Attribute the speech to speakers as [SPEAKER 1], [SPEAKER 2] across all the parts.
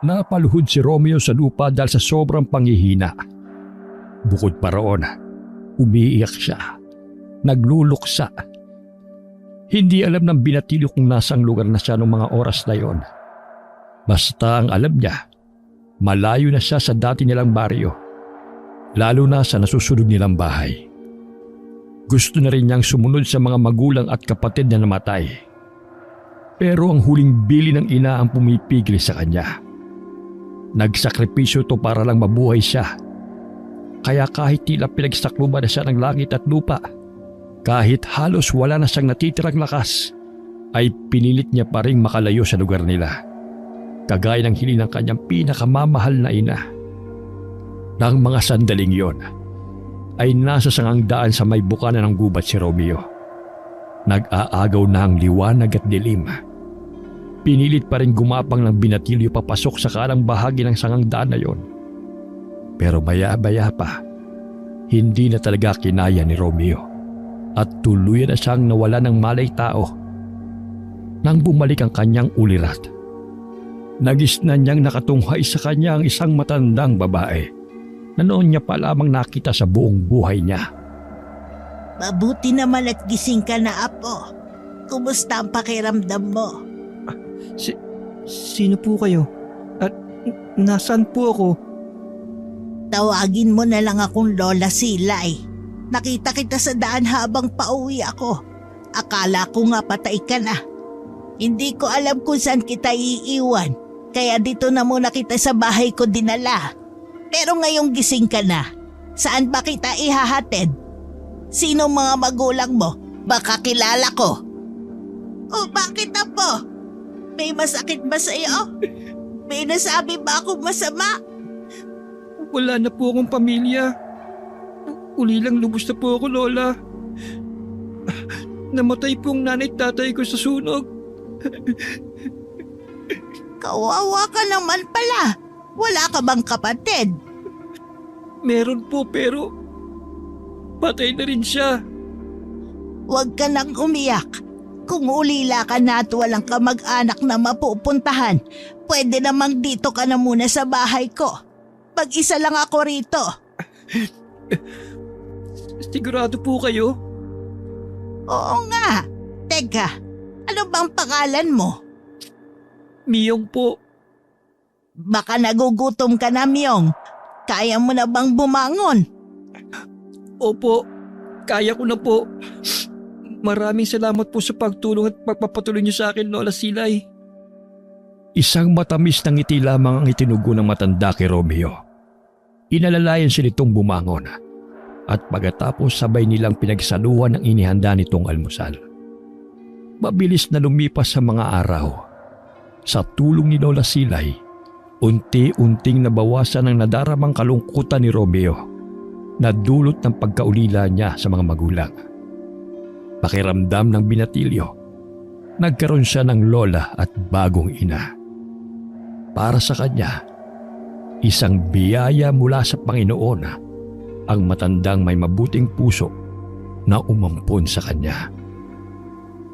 [SPEAKER 1] Napaluhod si Romeo sa lupa dahil sa sobrang panghihina. Bukod pa roon, umiiyak siya, nagluluksa. Hindi alam ng binatilyo kung nasang lugar na siya noong mga oras na yon. Basta ang alam niya, malayo na siya sa dati nilang baryo, lalo na sa nasusunod nilang bahay. Gusto na rin niyang sumunod sa mga magulang at kapatid na namatay. Pero ang huling bili ng ina ang pumipigil sa kanya. Nagsakripisyo ito para lang mabuhay siya. Kaya kahit tila pinagsakluban na siya ng langit at lupa, kahit halos wala na siyang natitirang lakas, ay pinilit niya pa rin makalayo sa lugar nila. Kagaya ng hiling ng kanyang pinakamamahal na ina. Nang mga sandaling yon, ay nasa sangang daan sa may bukana ng gubat si Romeo. Nag-aagaw na ang liwanag at dilim. Pinilit pa rin gumapang ng binatilyo papasok sa kanang bahagi ng sangang daan na yon. Pero maya-maya pa, hindi na talaga kinaya ni Romeo at tuluyan na siyang nawala ng malay tao. Nang bumalik ang kanyang ulirat, nagisnan niyang nakatunghay sa kanya ang isang matandang babae na noon niya pa lamang nakita sa buong buhay niya.
[SPEAKER 2] Mabuti naman at gising ka na, Apo. Kumusta ang pakiramdam mo?
[SPEAKER 3] Sino po kayo? At nasaan po ako?
[SPEAKER 2] Tawagin mo na lang akong Lola Silay. Nakita kita sa daan habang pauwi ako. Akala ko nga patay ka na. Hindi ko alam kung saan kita iiwan, kaya dito na muna kita sa bahay ko dinala. Pero ngayong gising ka na, saan ba kita ihahatid? Sino mga magulang mo? Baka kilala ko. O bakit na po? May masakit ba sa iyo? May nasabi ba akong masama?
[SPEAKER 3] Wala na po akong pamilya. Uli lang lubos na po ako, Lola. Namatay po ang nanay at tatay ko sa sunog.
[SPEAKER 2] Kawawa ka naman pala. Wala ka bang kapatid?
[SPEAKER 3] Meron po pero patay na rin siya.
[SPEAKER 2] Huwag ka nang umiyak. Kung ulila ka na at walang kamag-anak na mapupuntahan, pwede namang dito ka na muna sa bahay ko. Mag-isa lang ako rito.
[SPEAKER 3] Sigurado po kayo?
[SPEAKER 2] Oo nga. Teka, ano bang pangalan mo?
[SPEAKER 3] Miyong po.
[SPEAKER 2] Baka nagugutom ka na, Myong. Kaya mo na bang bumangon?
[SPEAKER 3] Opo, kaya ko na po. Maraming salamat po sa pagtulong at pagpapatuloy niyo sa akin, Lola Silay.
[SPEAKER 1] Isang matamis na ngiti lamang ang itinugo ng matanda kay Romeo. Inalalayan siya nitong bumangon at pagkatapos sabay nilang pinagsaluhan ang inihanda nitong almusal. Mabilis na lumipas sa mga araw. Sa tulong ni Lola Silay, unti-unting nabawasan ang nadaramang kalungkutan ni Romeo na dulot ng pagkaulila niya sa mga magulang. Pakiramdam ng binatilyo, nagkaroon siya ng lola at bagong ina. Para sa kanya, isang biyaya mula sa Panginoon ang matandang may mabuting puso na umampon sa kanya.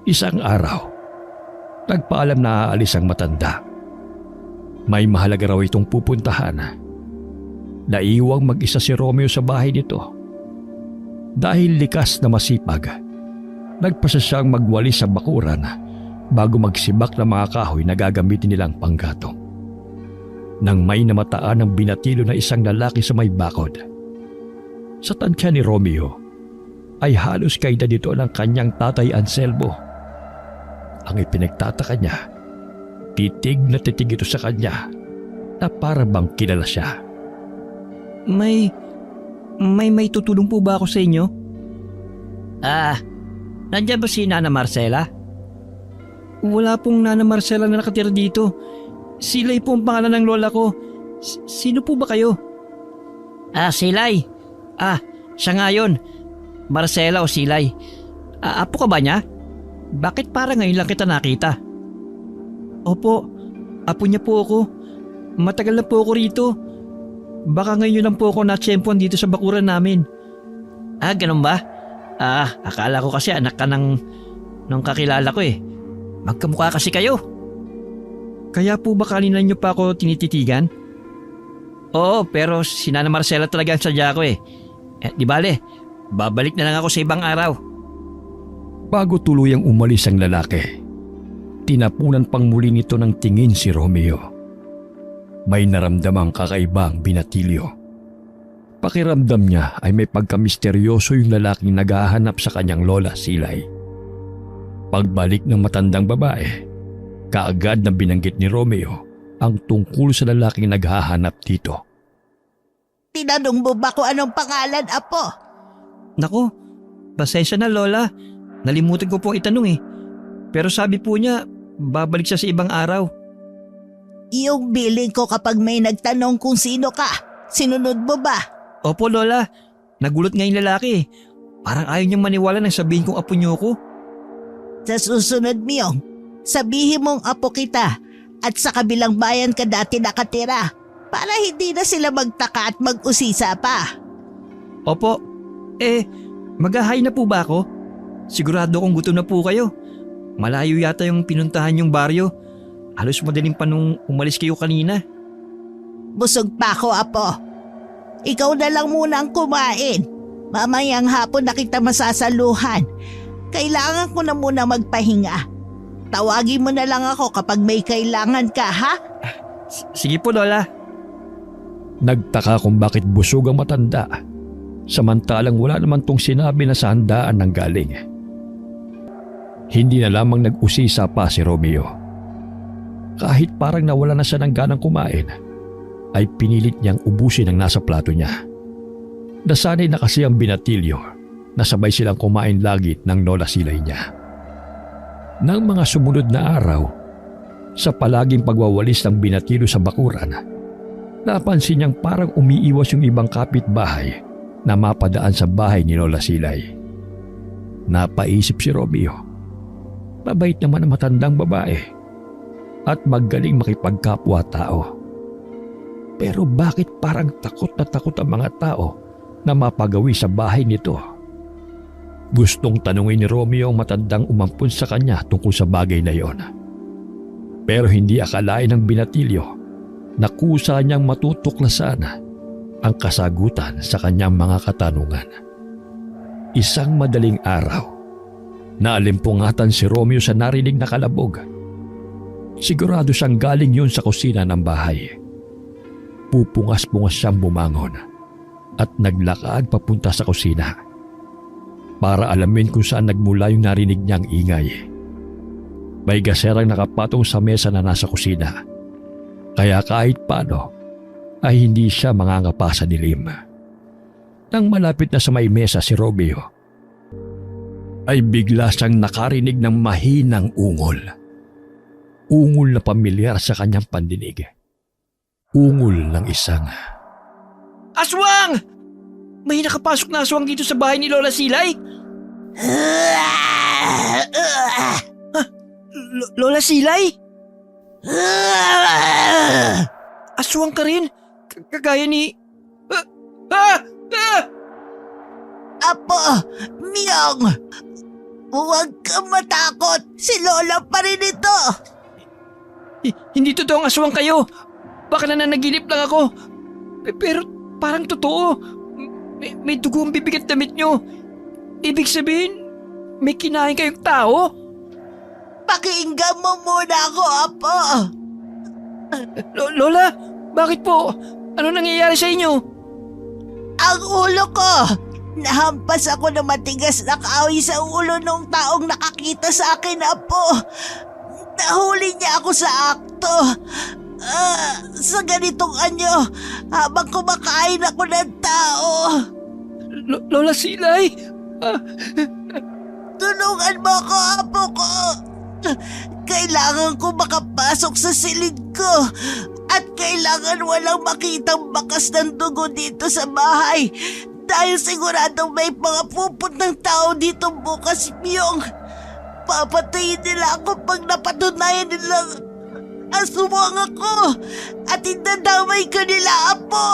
[SPEAKER 1] Isang araw, nagpaalam na aalis ang matanda. May mahalaga raw itong pupuntahan. Naiwang mag-isa si Romeo sa bahay nito. Dahil likas na masipag, nagpasa siyang magwalis sa bakuran bago magsibak ng mga kahoy na gagamitin nilang panggatong. Nang may namataan ng binatilo na isang lalaki sa may bakod. Sa tansya ni Romeo ay halos kaedad dito ng kanyang tatay Anselmo. Ang ipinagtataka niya, titig na titig ito sa kanya na para bang kilala siya.
[SPEAKER 3] May tutulong po ba ako sa inyo?
[SPEAKER 4] Nandiyan ba si Nana Marcela?
[SPEAKER 3] Wala pong Nana Marcela na nakatira dito. Silay po ang pangalan ng lola ko. Sino po ba kayo?
[SPEAKER 4] Silay. Siya nga yun. Marcela o Silay. Apo ka ba niya? Bakit parang ngayon lang kita nakita?
[SPEAKER 3] Opo, apo niya po ako. Matagal na po ako rito. Baka ngayon lang po ako natsyempuan dito sa bakuran namin.
[SPEAKER 4] Ganun ba? Akala ko kasi anak ka nung kakilala ko eh. Magkamukha kasi kayo.
[SPEAKER 3] Kaya po ba kanina niyo pa ako tinititigan?
[SPEAKER 4] Oo, pero si Nana Marcela talaga ang sadya ko eh. Di bale, babalik na lang ako sa ibang araw.
[SPEAKER 1] Bago tuluyang umalis ang lalaki, tinapunan pang muli nito ng tingin si Romeo. May naramdamang kakaibang binatilyo. Pakiramdam niya ay may pagkamisteryoso yung lalaking naghahanap sa kanyang lola Silay. Pagbalik ng matandang babae, kaagad na binanggit ni Romeo ang tungkol sa lalaking naghahanap dito.
[SPEAKER 2] Tinanong mo ba kung anong pangalan, Apo?
[SPEAKER 3] Naku, pasensya na Lola. Nalimutan ko pong itanong eh. Pero sabi po niya, babalik siya sa ibang araw.
[SPEAKER 2] Yung billing ko kapag may nagtanong kung sino ka, sinunod mo ba?
[SPEAKER 3] Opo Lola, nagulat nga yung lalaki. Parang ayaw niyang maniwala nang sabihin kong apo niyo ko.
[SPEAKER 2] Sa susunod, Miyong, sabihin mong apo kita at sa kabilang bayan ka dati nakatira para hindi na sila magtaka at mag-usisa pa.
[SPEAKER 3] Opo, mag-ahay na po ba ako? Sigurado kong gutom na po kayo. Malayo yata yung pinuntahan yung baryo. Halos madaling pa nung umalis kayo kanina.
[SPEAKER 2] Busog pa ako, Apo. Ikaw na lang muna ang kumain. Mamayang hapon na kita masasaluhan. Kailangan ko na muna magpahinga. Tawagin mo na lang ako kapag may kailangan ka, ha?
[SPEAKER 3] Sige po Lola.
[SPEAKER 1] Nagtaka kung bakit busog ang matanda, samantalang wala naman tong sinabi na sa handaan ng galing. Hindi na lamang nag-usisa pa si Romeo. Kahit parang nawala na siya ng ganang kumain, ay pinilit niyang ubusin ang nasa plato niya. Nasanay na kasi ang binatilyo na sabay silang kumain lagi ng lola Silay niya. Nang mga sumunod na araw, sa palaging pagwawalis ng binatilyo sa bakuran, napansin niyang parang umiiwas yung ibang kapitbahay na mapadaan sa bahay ni Lola Silay. Napaisip si Romeo. Mabait naman ang matandang babae at magaling makipagkapwa-tao. Pero bakit parang takot na takot ang mga tao na mapagawi sa bahay nito? Gustong tanungin ni Romeo ang matandang umampun sa kanya tungkol sa bagay na yon. Pero hindi akalain ng binatilyo na kusa niyang matutuklasan ang kasagutan sa kanyang mga katanungan. Isang madaling araw, naalimpungatan si Romeo sa narinig na kalabog. Sigurado siyang galing yun sa kusina ng bahay. Pupungas-pungas siyang bumangon at naglakad papunta sa kusina para alamin kung saan nagmula yung narinig niyang ingay. May gaserang nakapatong sa mesa na nasa kusina, kaya kahit paano ay hindi siya mangangapa sa dilim. Nang malapit na sa may mesa si Romeo, ay bigla siyang nakarinig ng mahinang ungol. Ungol na pamilyar sa kanyang pandinig. Ungol ng isang...
[SPEAKER 3] Aswang! May nakapasok na aswang dito sa bahay ni Lola Silay? Lola Silay? Aswang ka rin? Kagaya ni...
[SPEAKER 2] Apo, Miyong! Huwag kang matakot! Si Lola pa rin ito!
[SPEAKER 3] Hindi totoong aswang kayo. Baka nananaginip lang ako. Pero parang totoo. May dugo ang bibig at damit nyo. Ibig sabihin, may kinain kayong tao?
[SPEAKER 2] Pakinggan mo muna ako, Apo!
[SPEAKER 3] Lola, bakit po? Ano nangyayari sa inyo?
[SPEAKER 2] Ang ulo ko! Nahampas ako ng matigas na kahoy sa ulo ng taong nakakita sa akin, Apo. Nahuli niya ako sa akto. Sa ganitong anyo, habang kumakain ako ng tao.
[SPEAKER 3] Lola Silay?
[SPEAKER 2] Tulungan mo ako, Apo ko. Kailangan ko makapasok sa silid ko. At kailangan walang makitang bakas ng dugo dito sa bahay. Dahil siguradong may mga pupuntang tao dito bukas, Miyong. Papatayin nila ako pag napatunayan nilang aswang ako. At itadamay ko nila, Apo.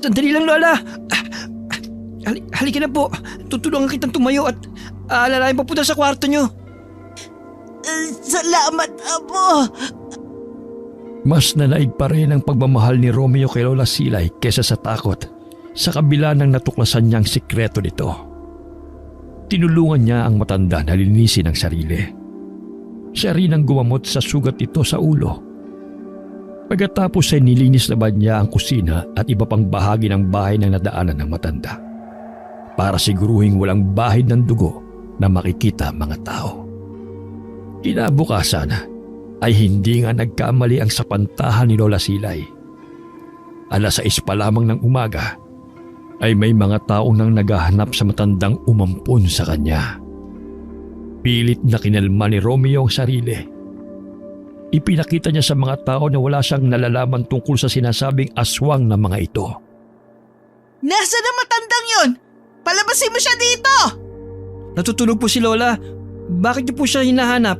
[SPEAKER 3] Sandali lang, Lola. Halika na po. Tutulungan kitang tumayo at alalayan papunta sa kwarto nyo.
[SPEAKER 2] Salamat, Apo.
[SPEAKER 1] Mas nanaig pa rin ang pagmamahal ni Romeo kay Lola Silay kesa sa takot sa kabila ng natuklasan niyang sikreto nito. Tinulungan niya ang matanda na linisin ang sarili. Siya rin ang gumamot sa sugat ito sa ulo. Pagkatapos ay nilinis naman niya ang kusina at iba pang bahagi ng bahay na nadaanan ng matanda para siguruhing walang bahid ng dugo na makikita mga tao. Kinabukasan ay hindi nga nagkamali ang sapantahan ni Lola Silay. 6:00 pa lamang ng umaga ay may mga taong nang naghahanap sa matandang umampun sa kanya. Pilit na kinalma ni Romeo ang sarili. Ipinakita niya sa mga tao na wala siyang nalalaman tungkol sa sinasabing aswang na mga ito.
[SPEAKER 2] Nasaan ang matandang yon? Palabasin mo siya dito!
[SPEAKER 3] Natutulog po si Lola. Bakit niyo po siya hinahanap?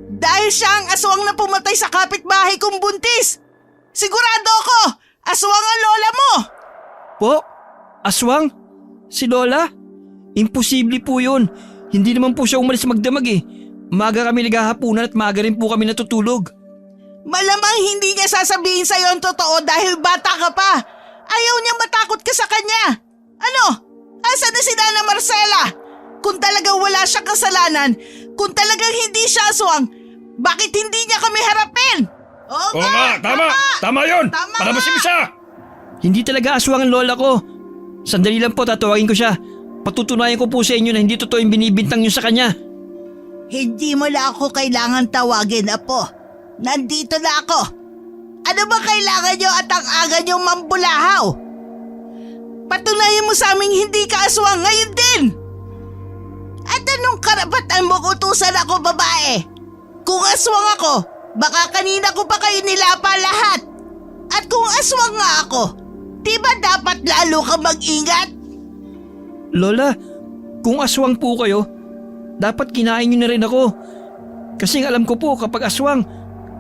[SPEAKER 2] Dahil siya ang aswang na pumatay sa kapitbahay kong buntis! Sigurado ako! Aswang ang lola mo!
[SPEAKER 3] Po? Aswang? Si Lola? Imposible po yun. Hindi naman po siya umalis magdamag eh. Maaga kami naghahapunan at maaga rin po kami natutulog.
[SPEAKER 2] Malamang hindi niya sasabihin sa'yo ang totoo dahil bata ka pa. Ayaw niya matakot ka sa kanya. Ano? Asa na si Nana Marcela? Kung talagang wala siyang kasalanan, kung talagang hindi siya aswang, bakit hindi niya kami harapin? Oo nga,
[SPEAKER 1] Tama! Tama yun!
[SPEAKER 2] Tama
[SPEAKER 1] Palabasin mo siya!
[SPEAKER 3] Hindi talaga aswang ang lola ko. Sandali lang po, tatawagin ko siya. Patutunayan ko po sa inyo na hindi totoo yung binibintang niyo sa kanya.
[SPEAKER 2] Hindi mo na ako kailangan tawagin, Apo. Nandito na ako. Ano ba kailangan niyo at ang aga niyong mambulahaw? Patunayan mo sa aming hindi ka aswang ngayon din. At anong karapatan mo utusan ako, babae? Kung aswang ako, baka kanina ko pa kayo nilapa lahat. At kung aswang nga ako, di ba dapat lalo ka mag-ingat?
[SPEAKER 3] Lola, kung aswang po kayo, dapat kinain niyo na rin ako. Kasi alam ko po kapag aswang,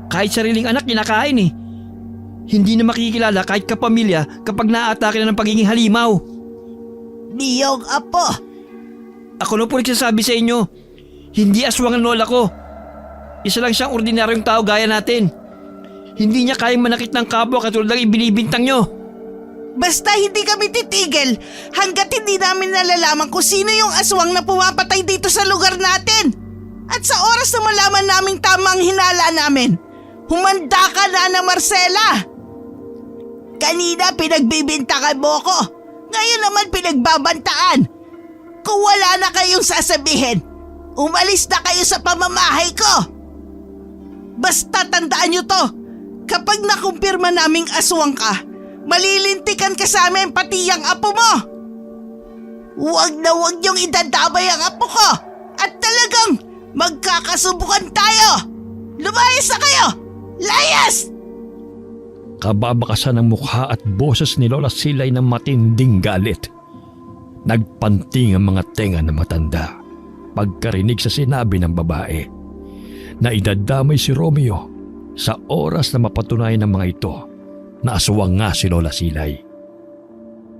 [SPEAKER 3] kahit sariling anak kinakain eh. Hindi na makikilala kahit kapamilya kapag naaatake na ng pagiging halimaw.
[SPEAKER 2] Niyong Apo.
[SPEAKER 3] Ako na po nagsasabi sa inyo, hindi aswang ang lola ko. Isa lang siyang ordinaryong tao gaya natin. Hindi niya kayang manakit ng kapwa katulad ng ibinibintang nyo.
[SPEAKER 2] Basta hindi kami titigil hanggat hindi namin nalalaman kung sino yung aswang na pumapatay dito sa lugar natin. At sa oras na malaman naming tamang hinala namin, humanda ka, Nana Marcela. Kanina pinagbibintangan mo ko, ngayon naman pinagbabantaan. Kung wala na kayong sasabihin, umalis na kayo sa pamamahay ko. Basta tandaan nyo to, kapag nakumpirma naming aswang ka, malilintikan ka sa amin pati ang apo mo. Huwag na huwag niyong idadamay ang apo ko at talagang magkakasubukan tayo. Lumayas na kayo! Layas!
[SPEAKER 1] Kababakasan ng mukha at boses ni Lola Silay ng matinding galit. Nagpanting ang mga tenga ng matanda pagkarinig sa sinabi ng babae na idadamay si Romeo sa oras na mapatunayan ng mga ito na aswang nga si Lola Silay.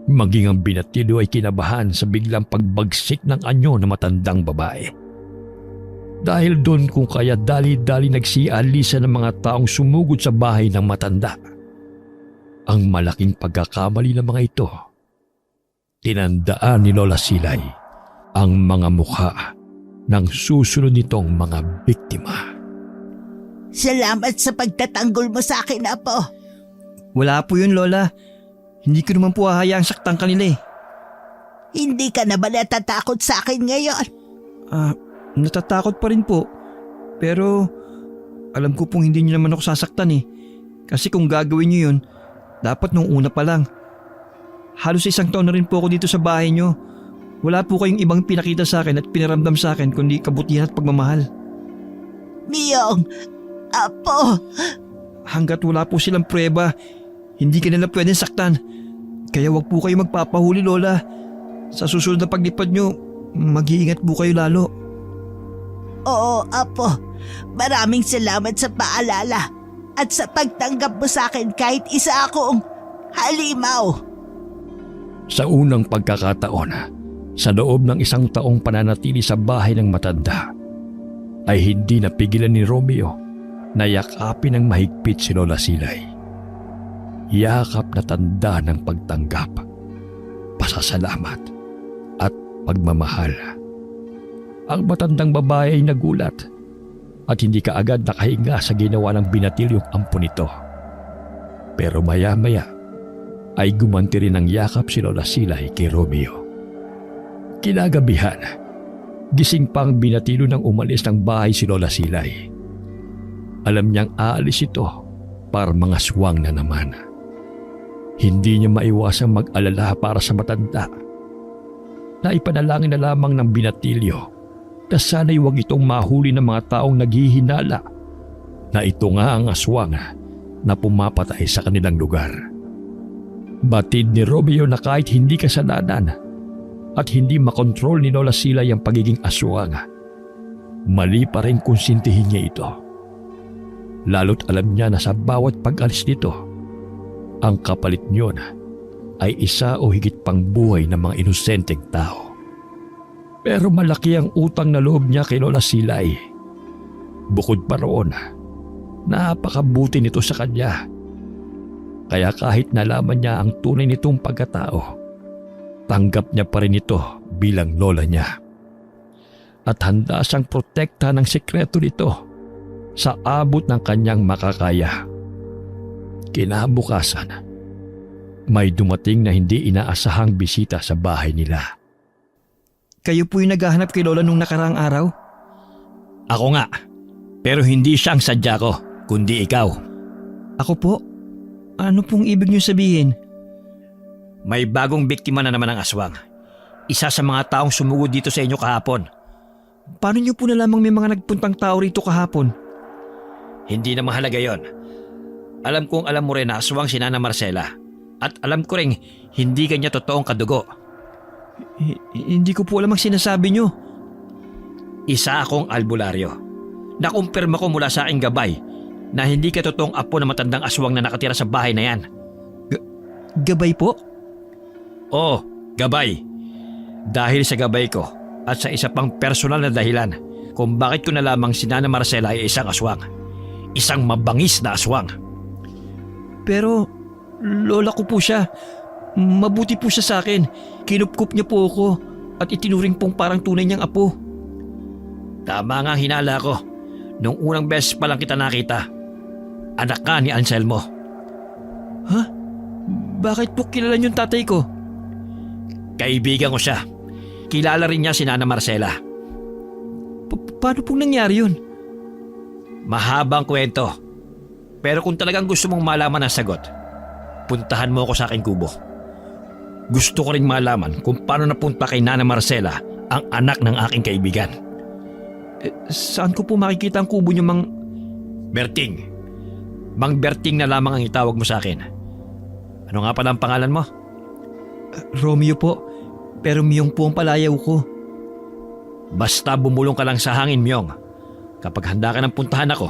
[SPEAKER 1] Maging ang binatido ay kinabahan sa biglang pagbagsik ng anyo ng matandang babae. Dahil doon kung kaya dali-dali nagsialisa ng mga taong sumugod sa bahay ng matanda. Ang malaking pagkakamali ng mga ito. Tinandaan ni Lola Silay ang mga mukha ng susunod nitong mga biktima.
[SPEAKER 2] Salamat sa pagtatanggol mo sa akin, Apo.
[SPEAKER 3] Wala po yun, Lola. Hindi ko naman po hahayaang saktan kanila eh.
[SPEAKER 2] Hindi ka na ba natatakot sa akin ngayon?
[SPEAKER 3] Natatakot pa rin po. Pero alam ko pong hindi niyo naman ako sasaktan eh. Kasi kung gagawin niyo yun, dapat nung una pa lang. Halos 1 taon na rin po ako dito sa bahay niyo. Wala po kayong ibang pinakita sa akin at pinaramdam sa akin kundi kabutihan at pagmamahal.
[SPEAKER 2] Miyong, Apo.
[SPEAKER 3] Hanggat wala po silang pruweba, hindi ka nila pwedeng saktan. Kaya wag po kayo magpapahuli, Lola. Sa susunod na paglipad nyo, mag-iingat po kayo lalo.
[SPEAKER 2] Oo, Apo. Maraming salamat sa paalala at sa pagtanggap mo sa akin kahit isa akong halimaw.
[SPEAKER 1] Sa unang pagkakataon, sa loob ng 1 taong pananatili sa bahay ng matanda, ay hindi napigilan ni Romeo Nayakapin ng mahigpit si Lola Silay. Yakap na tanda ng pagtanggap, pasasalamat at pagmamahal. Ang matandang babae ay nagulat at hindi kaagad nakahinga sa ginawa ng binatilyong ampo nito. Pero maya-maya ay gumanti rin ng yakap si Lola Silay kay Romeo. Kinagabihan, gising pang binatilo nang umalis ng bahay si Lola Silay. Alam niyang aalis ito para mga swang na naman. Hindi niya maiwasang mag-alala para sa matanda. Naipanalangin na lamang ng binatilyo na sana'y huwag itong mahuli ng mga taong naghihinala na ito nga ang aswang na pumapatay sa kanilang lugar. Batid ni Romeo na kahit hindi kasalanan at hindi makontrol ni Lola Silay ang pagiging aswang, mali pa rin konsintihin niya ito. Lalo't alam niya na sa bawat pag-alis nito, ang kapalit niyon ay isa o higit pang buhay ng mga inosenteng tao. Pero malaki ang utang na loob niya kay Lola Silay. Bukod pa roon, napakabuti nito sa kanya. Kaya kahit nalaman niya ang tunay nitong pagkatao, tanggap niya pa rin ito bilang lola niya. At handa siyang protekta ng sekreto nito sa abot ng kanyang makakaya. Kinabukasan, may dumating na hindi inaasahang bisita sa bahay nila.
[SPEAKER 3] Kayo po yung naghahanap kay Lola nung nakaraang araw?
[SPEAKER 1] Ako nga, pero hindi siyang sadya ko, kundi ikaw.
[SPEAKER 3] Ako po? Ano pong ibig niyo sabihin?
[SPEAKER 1] May bagong biktima na naman ng aswang. Isa sa mga taong sumugod dito sa inyo kahapon.
[SPEAKER 3] Paano niyo po nalamang may mga nagpuntang tao rito kahapon?
[SPEAKER 1] Hindi na mahalaga yon. Alam kong alam mo rin na aswang si Nana Marcela. At alam ko rin hindi kanya totoong kadugo.
[SPEAKER 3] Hindi ko po alam ang sinasabi niyo.
[SPEAKER 1] Isa akong albularyo. Nakumpirma ko mula sa aking gabay na hindi ka totoong apo na matandang aswang na nakatira sa bahay na yan.
[SPEAKER 3] Gabay po?
[SPEAKER 1] Oo, gabay. Dahil sa gabay ko at sa isa pang personal na dahilan kung bakit ko na lamang si Nana Marcela ay isang aswang. Isang mabangis na aswang.
[SPEAKER 3] Pero lola ko po siya. Mabuti po siya sa akin. Kinupkup niya po ako at itinuring pong parang tunay niyang apo.
[SPEAKER 1] Tama nga hinala ko. Nung unang beses pa lang kita nakita. Anak ka ni Anselmo.
[SPEAKER 3] Ha? Bakit po kilala niyo yung tatay ko?
[SPEAKER 1] Kaibigan ko siya. Kilala rin niya si Nana Marcela.
[SPEAKER 3] Paano pong nangyari yun?
[SPEAKER 1] Mahabang kwento. Pero kung talagang gusto mong malaman ang sagot, puntahan mo ako sa aking kubo. Gusto ko rin malaman kung paano napunta kay Nana Marcela ang anak ng aking kaibigan.
[SPEAKER 3] Saan ko po makikita ang kubo niyo, Mang...
[SPEAKER 1] Berting. Mang Berting na lamang ang itawag mo sa akin. Ano nga pala ang pangalan mo?
[SPEAKER 3] Romeo po, pero Myong po ang palayaw ko.
[SPEAKER 1] Basta bumulong ka lang sa hangin, Myong. Kapag handa ka ng puntahan ako,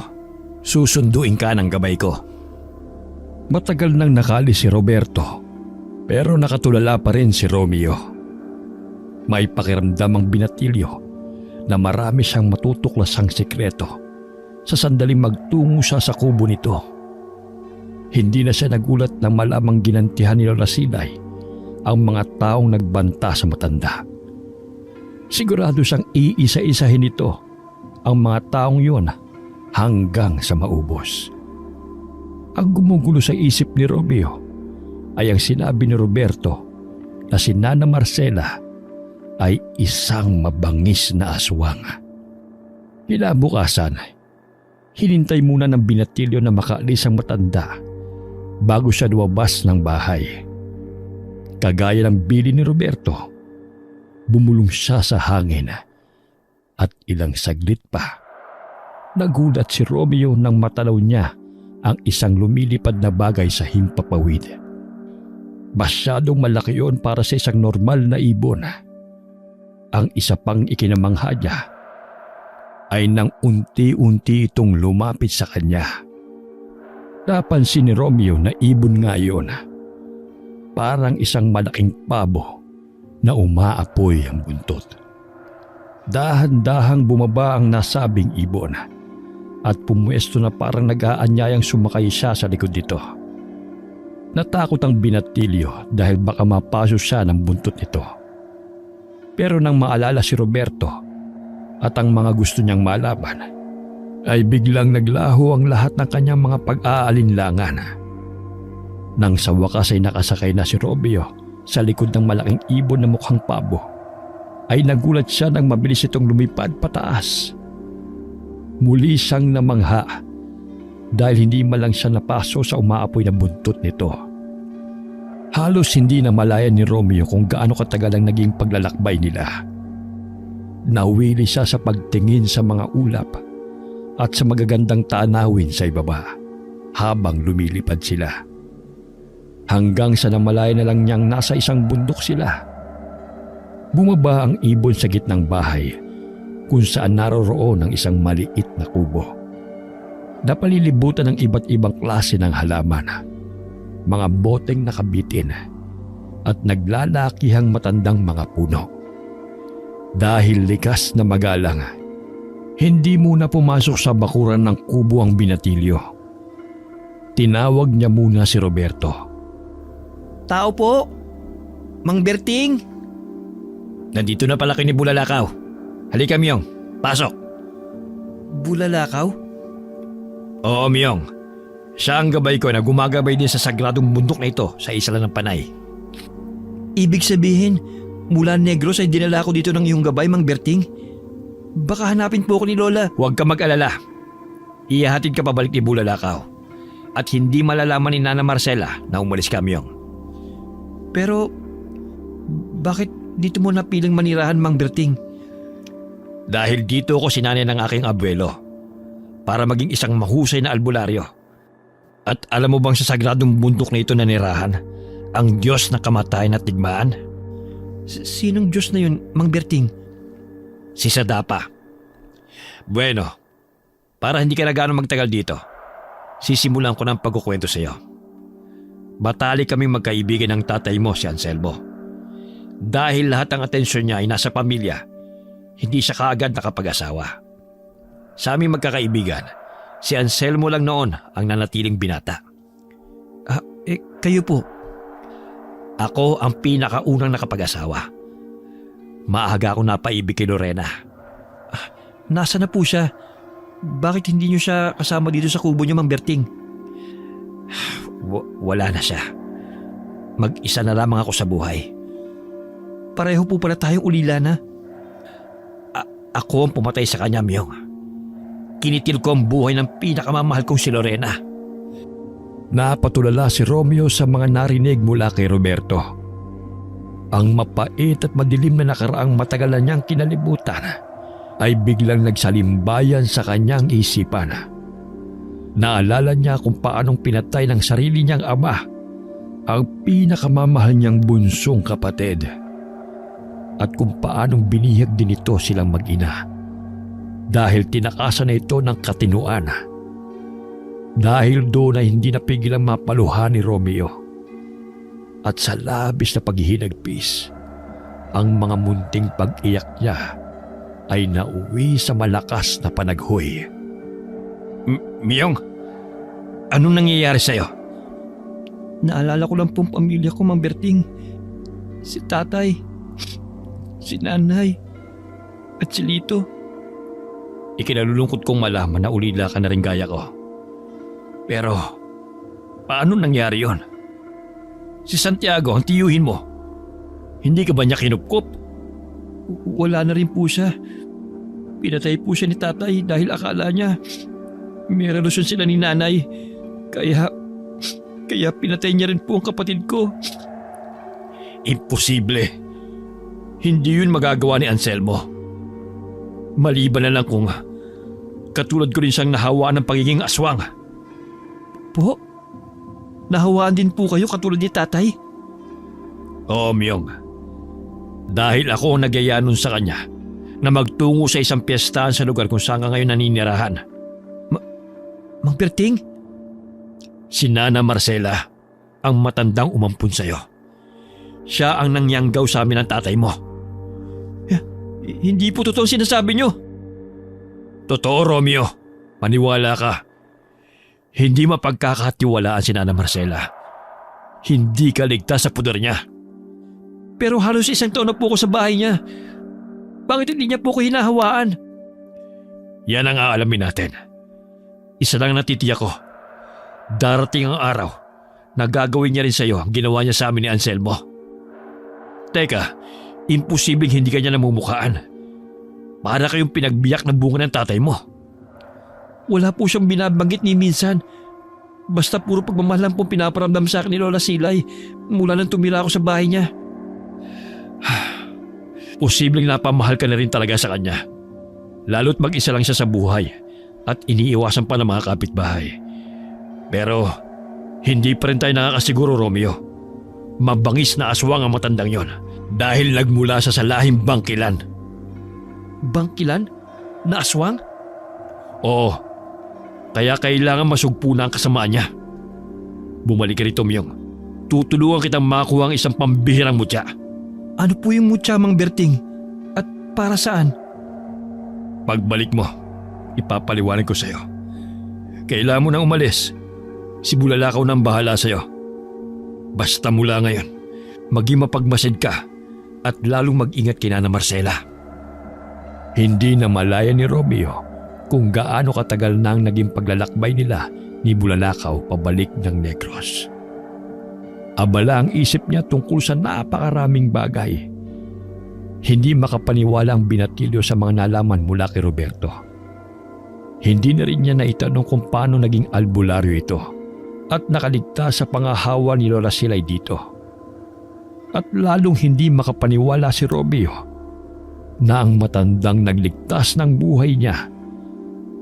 [SPEAKER 1] susunduin ka ng gabay ko. Matagal nang nakalis si Roberto, pero nakatulala pa rin si Romeo. May pakiramdam ang binatilyo na marami siyang matutuklasang sekreto sa sandaling magtungo siya sa kubo nito. Hindi na siya nagulat nang malamang ginantihan ni Lola Silay ang mga taong nagbanta sa matanda. Sigurado siyang iisa-isahin nito ang mga taong yun hanggang sa maubos. Ang gumugulo sa isip ni Romeo ay ang sinabi ni Roberto na si Nana Marcela ay isang mabangis na aswang. Kinabukasan, hinintay muna ng binatilyo na makaalis ang matanda bago siya lumabas ng bahay. Kagaya ng bili ni Roberto, bumulong siya sa hangin at ilang saglit pa, nagulat si Romeo nang matalaw niya ang isang lumilipad na bagay sa himpapawid. Masyadong malaki yun para sa isang normal na ibon. Ang isa pang ikinamangha niya ay nang unti-unti itong lumapit sa kanya. Napansin ni Romeo na ibon nga yun. Parang isang malaking pabo na umaapoy ang buntot. Dahan-dahang bumaba ang nasabing ibon at pumuesto na parang nag-aanyayang sumakay siya sa likod nito. Natakot ang binatilyo dahil baka mapaso siya ng buntot nito. Pero nang maalala si Roberto at ang mga gusto niyang malaman, ay biglang naglaho ang lahat ng kanyang mga pag-aalinlangan. Nang sa wakas ay nakasakay na si Romeo sa likod ng malaking ibon na mukhang pabo, ay nagulat siya nang mabilis itong lumipad pataas. Muli siyang namangha dahil hindi man lang siya napaso sa umaapoy na buntot nito. Halos hindi na malayan ni Romeo kung gaano katagal ang naging paglalakbay nila. Nawili siya sa pagtingin sa mga ulap at sa magagandang tanawin sa ibaba habang lumilipad sila. Hanggang sa namalaya na lang niyang nasa isang bundok sila. Bumaba ang ibon sa gitnang bahay kung saan naroroon ang isang maliit na kubo. Napalilibutan ng iba't ibang klase ng halaman, mga boteng nakabitin at naglalakihang matandang mga puno. Dahil likas na magalang, hindi muna pumasok sa bakuran ng kubo ang binatilyo. Tinawag niya muna si Roberto.
[SPEAKER 3] Tao po! Mang Berting!
[SPEAKER 4] Nandito na pala kayo ni Bulalakaw. Halika, Myong. Pasok.
[SPEAKER 3] Bulalakaw?
[SPEAKER 4] Oo, Myong. Siya ang gabay ko na gumagabay din sa sagradong bundok na ito sa Isla ng Panay.
[SPEAKER 3] Ibig sabihin, mula Negros ay dinala ako dito ng iyong gabay, Mang Berting? Baka hanapin po ako ni Lola.
[SPEAKER 4] Huwag ka mag-alala. Ihahatid ka pabalik ni Bulalakaw. At hindi malalaman ni Nana Marcela na umalis ka, Myong.
[SPEAKER 3] Pero, bakit dito mo napiling manirahan, Mang Berting?
[SPEAKER 4] Dahil dito ako sinanay ng aking abuelo para maging isang mahusay na albularyo. At alam mo bang sa sagradong bundok na ito nanirahan ang Diyos na kamatayan at digmaan?
[SPEAKER 3] Sinong Diyos na yun, Mang Berting?
[SPEAKER 4] Si Sadapa. Bueno, para hindi ka na gaano magtagal dito, sisimulan ko ng pagkukwento sa iyo. Batali kaming magkaibigan ng tatay mo, si Anselmo. Dahil lahat ng atensyon niya ay nasa pamilya, hindi siya kaagad nakapag-asawa. Sa aming magkakaibigan, si Anselmo lang noon ang nanatiling binata.
[SPEAKER 3] Kayo po?
[SPEAKER 4] Ako ang pinakaunang nakapag-asawa. Maaga ako napaibig kay Lorena.
[SPEAKER 3] Nasa na po siya? Bakit hindi niyo siya kasama dito sa kubo niyo, Mang Berting?
[SPEAKER 4] Wala na siya. Mag-isa na lamang ako sa buhay.
[SPEAKER 3] Pareho po pala tayong ulila na.
[SPEAKER 4] Ako ang pumatay sa kanya, Myong. Kinitil ko ang buhay ng pinakamamahal kong si Lorena.
[SPEAKER 1] Napatulala si Romeo sa mga narinig mula kay Roberto. Ang mapait at madilim na nakaraang matagal na niyang kinalibutan ay biglang nagsalimbayan sa kanyang isipan. Naalala niya kung paanong pinatay ng sarili niyang ama ang pinakamamahal niyang bunsong kapatid at kung paanong binihag din ito silang mag-ina dahil tinakasan na ito ng katinuan. Dahil doon ay hindi napigilang mapaluhan ni Romeo at sa labis na paghihinagpis, ang mga munting pag-iyak niya ay nauwi sa malakas na panaghoy.
[SPEAKER 4] Myong, anong nangyayari sa'yo?
[SPEAKER 3] Naalala ko lang pong pamilya ko, Mang Berting. Si tatay, si nanay, at si Lito.
[SPEAKER 4] Ikinalulungkot kong malaman na ulila ka na rin gaya ko. Pero, paano nangyari yon? Si Santiago, ang tiyuhin mo. Hindi ka ba niya kinupkop?
[SPEAKER 3] Wala na rin po siya. Pinatay po siya ni tatay dahil akala niya may relasyon sila ni nanay. Kaya pinatay niya rin po ang kapatid ko.
[SPEAKER 4] Imposible. Hindi yun magagawa ni Anselmo. Maliban na lang kung katulad ko rin siyang nahawa ng pagiging aswang.
[SPEAKER 3] Po? Nahawaan din po kayo katulad ni tatay?
[SPEAKER 4] Oo, Myong. Dahil ako ang nagyaya nun sa kanya na magtungo sa isang piyestahan sa lugar kung saan ka ngayon naninirahan.
[SPEAKER 3] Mang Berting?
[SPEAKER 4] Si Nana Marcela ang matandang umampun sa'yo. Siya ang nangyanggaw sa amin ng tatay mo.
[SPEAKER 3] Hindi po totoo sinasabi niyo.
[SPEAKER 4] Totoo, Romeo. Maniwala ka. Hindi mapagkakatiwalaan si Nana Marcela. Hindi ka ligtas sa puder niya.
[SPEAKER 3] Pero halos 1 taon na po ako sa bahay niya. Bakit hindi niya po ko hinahawaan?
[SPEAKER 4] Yan ang aalamin natin. Isa lang natitiyak ko. Darating ang araw na gagawin niya rin sa iyo ang ginawa niya sa amin ni Anselmo. Teka, imposibleng hindi ka niya namumukhaan. Para kayong pinagbiyak ng bunga ng tatay mo.
[SPEAKER 3] Wala po siyang binabanggit ni minsan. Basta puro pagmamahal lang pong pinaparamdam sa akin ni Lola Silay mula nang tumira ako sa bahay niya.
[SPEAKER 4] Posibleng napamahal ka na rin talaga sa kanya. Lalo't mag-isa lang siya sa buhay at iniiwasan pa ng mga kapitbahay. Pero hindi pa rin tayo nakakasiguro, Romeo. Mabangis na aswang ang matandang yon dahil nagmula sa lahing Bangkilan.
[SPEAKER 3] Bangkilan? Na aswang?
[SPEAKER 4] Oo, kaya kailangan masugpo na ang kasamaan niya. Bumalik ka rito, Myong. Tutulungan kitang makakuha ang isang pambihirang mutya.
[SPEAKER 3] Ano po yung mutya, Mang Berting? At para saan?
[SPEAKER 4] Pagbalik mo, ipapaliwanag ko sa'yo. Kailangan mo nang umalis. Si Bulalakaw nang bahala sa'yo. Basta mula ngayon, maging mapagmasid ka at lalong mag-ingat kay Nana Marcela.
[SPEAKER 1] Hindi na malaya ni Romeo kung gaano katagal na ang naging paglalakbay nila ni Bulalakaw pabalik ng Negros. Abala ang isip niya tungkol sa napakaraming bagay. Hindi makapaniwala ang binatilyo sa mga nalaman mula kay Roberto. Hindi na rin niya naitanong kung paano naging albularyo ito at nakaligtas sa pangahawa ni Lola Silay dito. At lalong hindi makapaniwala si Romeo na ang matandang nagligtas ng buhay niya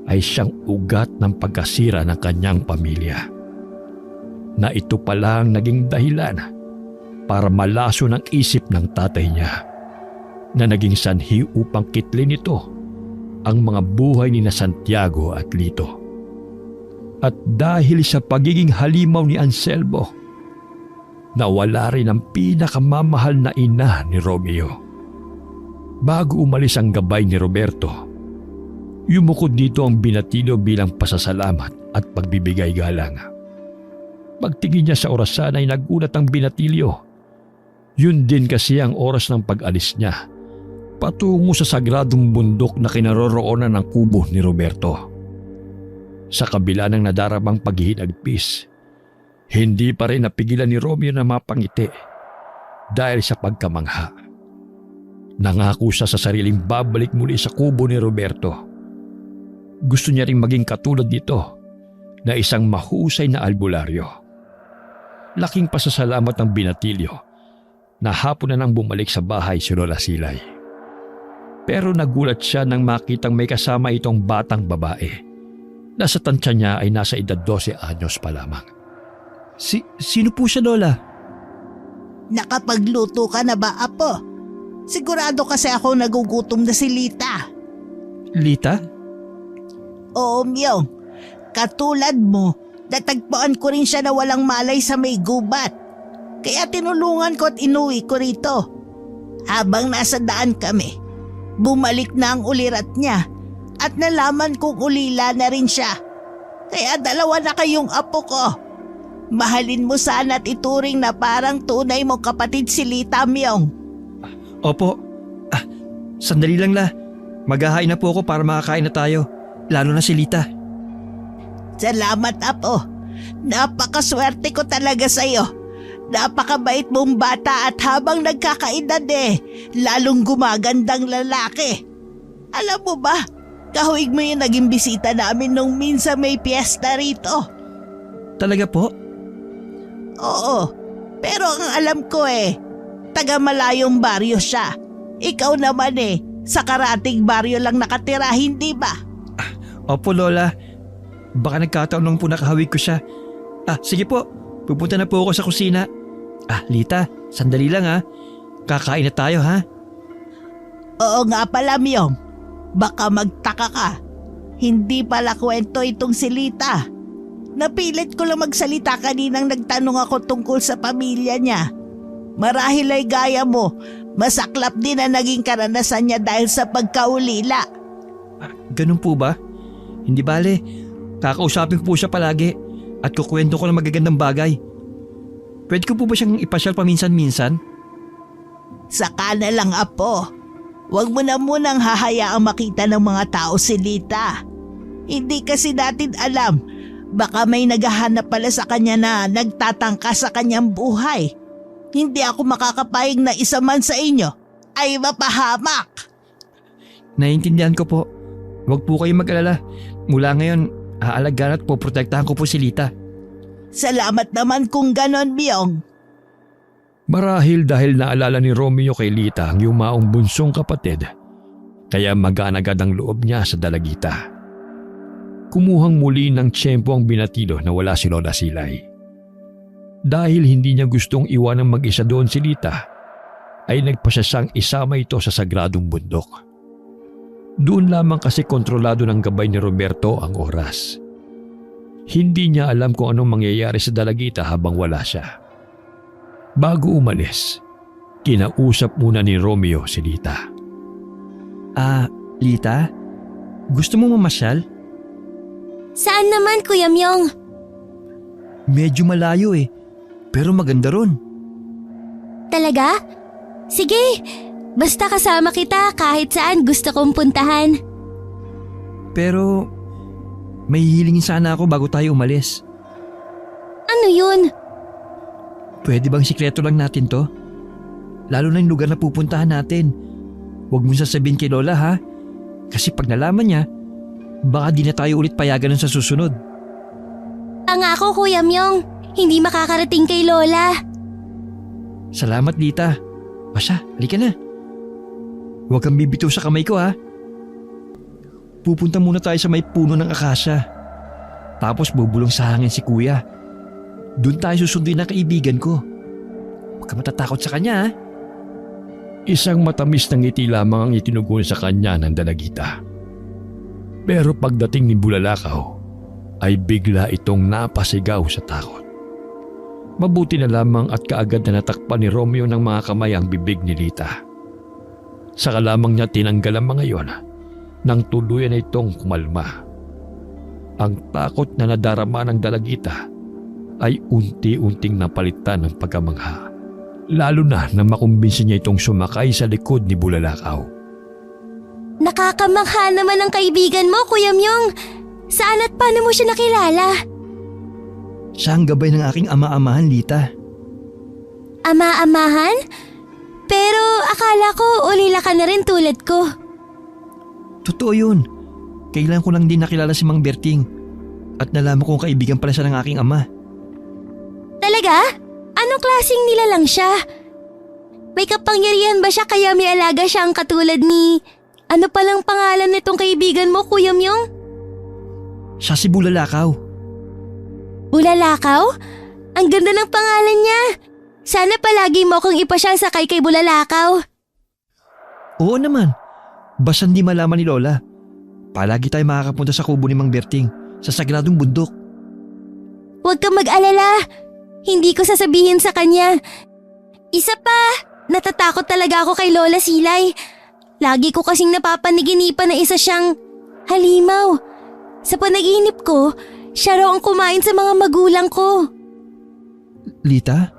[SPEAKER 1] ay siyang ugat ng pagkasira ng kanyang pamilya. Na ito pala ang naging dahilan para malaso ng isip ng tatay niya na naging sanhi upang kitlin nito ang mga buhay ni na Santiago at Lito. At dahil sa pagiging halimaw ni Anselmo, nawala rin ang pinakamamahal na ina ni Romeo. Bago umalis ang gabay ni Roberto, yumukod dito ang binatilyo bilang pasasalamat at pagbibigay galang. Pagtingin niya sa orasan ay nagulat ang binatilyo. Yun din kasi ang oras ng pag-alis niya patungo sa sagradong bundok na kinaroroonan ng kubo ni Roberto. Sa kabila ng nadarabang paghihinagpis, hindi pa rin napigilan ni Romeo na mapangiti dahil sa pagkamangha. Nangako siya sa sariling babalik muli sa kubo ni Roberto. Gusto niya ring maging katulad nito na isang mahusay na albularyo. Laking pasasalamat ng binatilyo na hapon na nang bumalik sa bahay si Lola Silay. Pero nagulat siya nang makitang may kasama itong batang babae na sa tansya niya ay nasa edad 12 anyos pa lamang.
[SPEAKER 3] Sino po siya, Lola?
[SPEAKER 2] Nakapagluto ka na ba, Apo? Sigurado kasi ako nagugutom na si Lita.
[SPEAKER 3] Lita?
[SPEAKER 2] Oo, Myong. Katulad mo, natagpuan ko rin siya na walang malay sa may gubat. Kaya tinulungan ko at inuwi ko rito. Habang nasa daan kami, bumalik na ang ulirat niya at nalaman kong ulila na rin siya. Kaya dalawa na kayong apo ko. Mahalin mo sana at ituring na parang tunay mong kapatid si Lita, Myong.
[SPEAKER 3] Opo. Sandali lang la. Maghahain na po ako para makakain na tayo. Lalo na si Lita.
[SPEAKER 2] Salamat, Apo. Napakaswerte ko talaga sa'yo. Napakabait mong bata at habang nagkakaedad lalong gumagandang lalaki. Alam mo ba, kahawig mo yung naging bisita namin nung minsan may piyesta rito.
[SPEAKER 3] Talaga po?
[SPEAKER 2] Oo, pero ang alam ko taga malayong baryo siya. Ikaw naman sa karating baryo lang nakatira, hindi ba?
[SPEAKER 3] Opo, Lola. Baka nagkataon nung po nakahawig ko siya. Sige po. Pupunta na po ako sa kusina. Lita, sandali lang Kakain na tayo, ha?
[SPEAKER 2] Oo nga pala, Myong. Baka magtaka ka. Hindi pala kwento itong si Lita. Napilit ko lang magsalita kaninang nagtanong ako tungkol sa pamilya niya. Marahil ay gaya mo, masaklap din ang naging karanasan niya dahil sa pagkaulila.
[SPEAKER 3] Ganun po ba? Hindi bale, kakausapin ko po siya palagi at kukwento ko ng magagandang bagay. Pwede ko po ba siyang ipasyal paminsan-minsan?
[SPEAKER 2] Saka na lang, Apo. Huwag mo na munang hahayaang makita ng mga tao si Lita. Hindi kasi natin alam. Baka may naghahanap pala sa kanya na nagtatangka sa kanyang buhay. Hindi ako makakapayag na isa man sa inyo ay mapahamak.
[SPEAKER 3] Naiintindihan ko po. Huwag po kayong mag-alala. Mula ngayon, aalagaan at poprotektahan ko po si Lita.
[SPEAKER 2] Salamat naman kung ganon, Myong.
[SPEAKER 1] Marahil dahil naalala ni Romeo kay Lita ang yumaong bunsong kapatid, kaya magaan agad ang loob niya sa dalagita. Kumuhang muli ng tiyempo ang binatilo na wala si Lola Silay. Dahil hindi niya gustong iwanang mag-isa doon si Lita, ay nagpasya siyang isama ito sa sagradong bundok. Doon lamang kasi kontrolado ng gabay ni Roberto ang oras. Hindi niya alam kung anong mangyayari sa dalagita habang wala siya. Bago umalis, kinausap muna ni Romeo si Lita.
[SPEAKER 3] Lita? Gusto mo mamasyal?
[SPEAKER 5] Saan naman, Kuya Myong?
[SPEAKER 3] Medyo malayo pero maganda ron.
[SPEAKER 5] Talaga? Sige, basta kasama kita kahit saan gusto kong puntahan.
[SPEAKER 3] Pero may hihilingin sana ako bago tayo umalis.
[SPEAKER 5] Ano yun?
[SPEAKER 3] Pwede bang sikreto lang natin to? Lalo na yung lugar na pupuntahan natin. Huwag mong sasabihin kay Lola ha. Kasi pag nalaman niya, baka di na tayo ulit payagan nun sa susunod.
[SPEAKER 5] Pangako, Kuya Myong, hindi makakarating kay Lola.
[SPEAKER 3] Salamat, Lita. Basta, halika na. Huwag kang bibitaw sa kamay ko ha. Pupunta muna tayo sa may puno ng akasya. Tapos bubulong sa hangin si Kuya. Doon tayo susunduin ng kaibigan ko. Huwag ka matatakot sa kanya ha.
[SPEAKER 1] Isang matamis na ngiti lamang ang itinugon sa kanya ng dalagita. Pero pagdating ni Bulalakaw, ay bigla itong napasigaw sa takot. Mabuti na lamang at kaagad na natakpan ni Romeo ng mga kamay ang bibig ni Lita. Saka lamang niya tinanggal ang mga iyon nang tuluyan na itong kumalma. Ang takot na nadarama ng dalagita ay unti-unting napalitan ng pagkamangha. Lalo na nang makumbinsi niya itong sumakay sa likod ni Bulalakaw.
[SPEAKER 5] Nakakamangha naman ang kaibigan mo, Kuya Myong. Saan at paano mo siya nakilala?
[SPEAKER 3] Siya ang gabay ng aking ama-amahan, Lita.
[SPEAKER 5] Ama-amahan? Pero akala ko ulila ka na rin tulad ko.
[SPEAKER 3] Totoo yun. Kailan ko lang din nakilala si Mang Berting at nalaman kong kaibigan pala siya ng aking ama.
[SPEAKER 5] Talaga? Anong klaseng nilalang siya? May kapangyarihan ba siya kaya may alaga siya ang katulad ni... Ano palang pangalan nitong kaibigan mo, Kuya Myong?
[SPEAKER 3] Siya si Bulalakaw.
[SPEAKER 5] Bulalakaw? Ang ganda ng pangalan niya. Sana palagi mo akong ipasyal sakay kay Bulalakaw.
[SPEAKER 3] Oo naman. Basta hindi malaman ni Lola. Palagi tayo makakapunta sa kubo ni Mang Berting sa sagradong bundok.
[SPEAKER 5] Huwag kang mag-alala. Hindi ko sasabihin sa kanya. Isa pa, natatakot talaga ako kay Lola Silay. Lagi ko kasing napapaniginipan na isa siyang halimaw. Sa panaginip ko, siya raw ang kumain sa mga magulang ko.
[SPEAKER 3] Lita?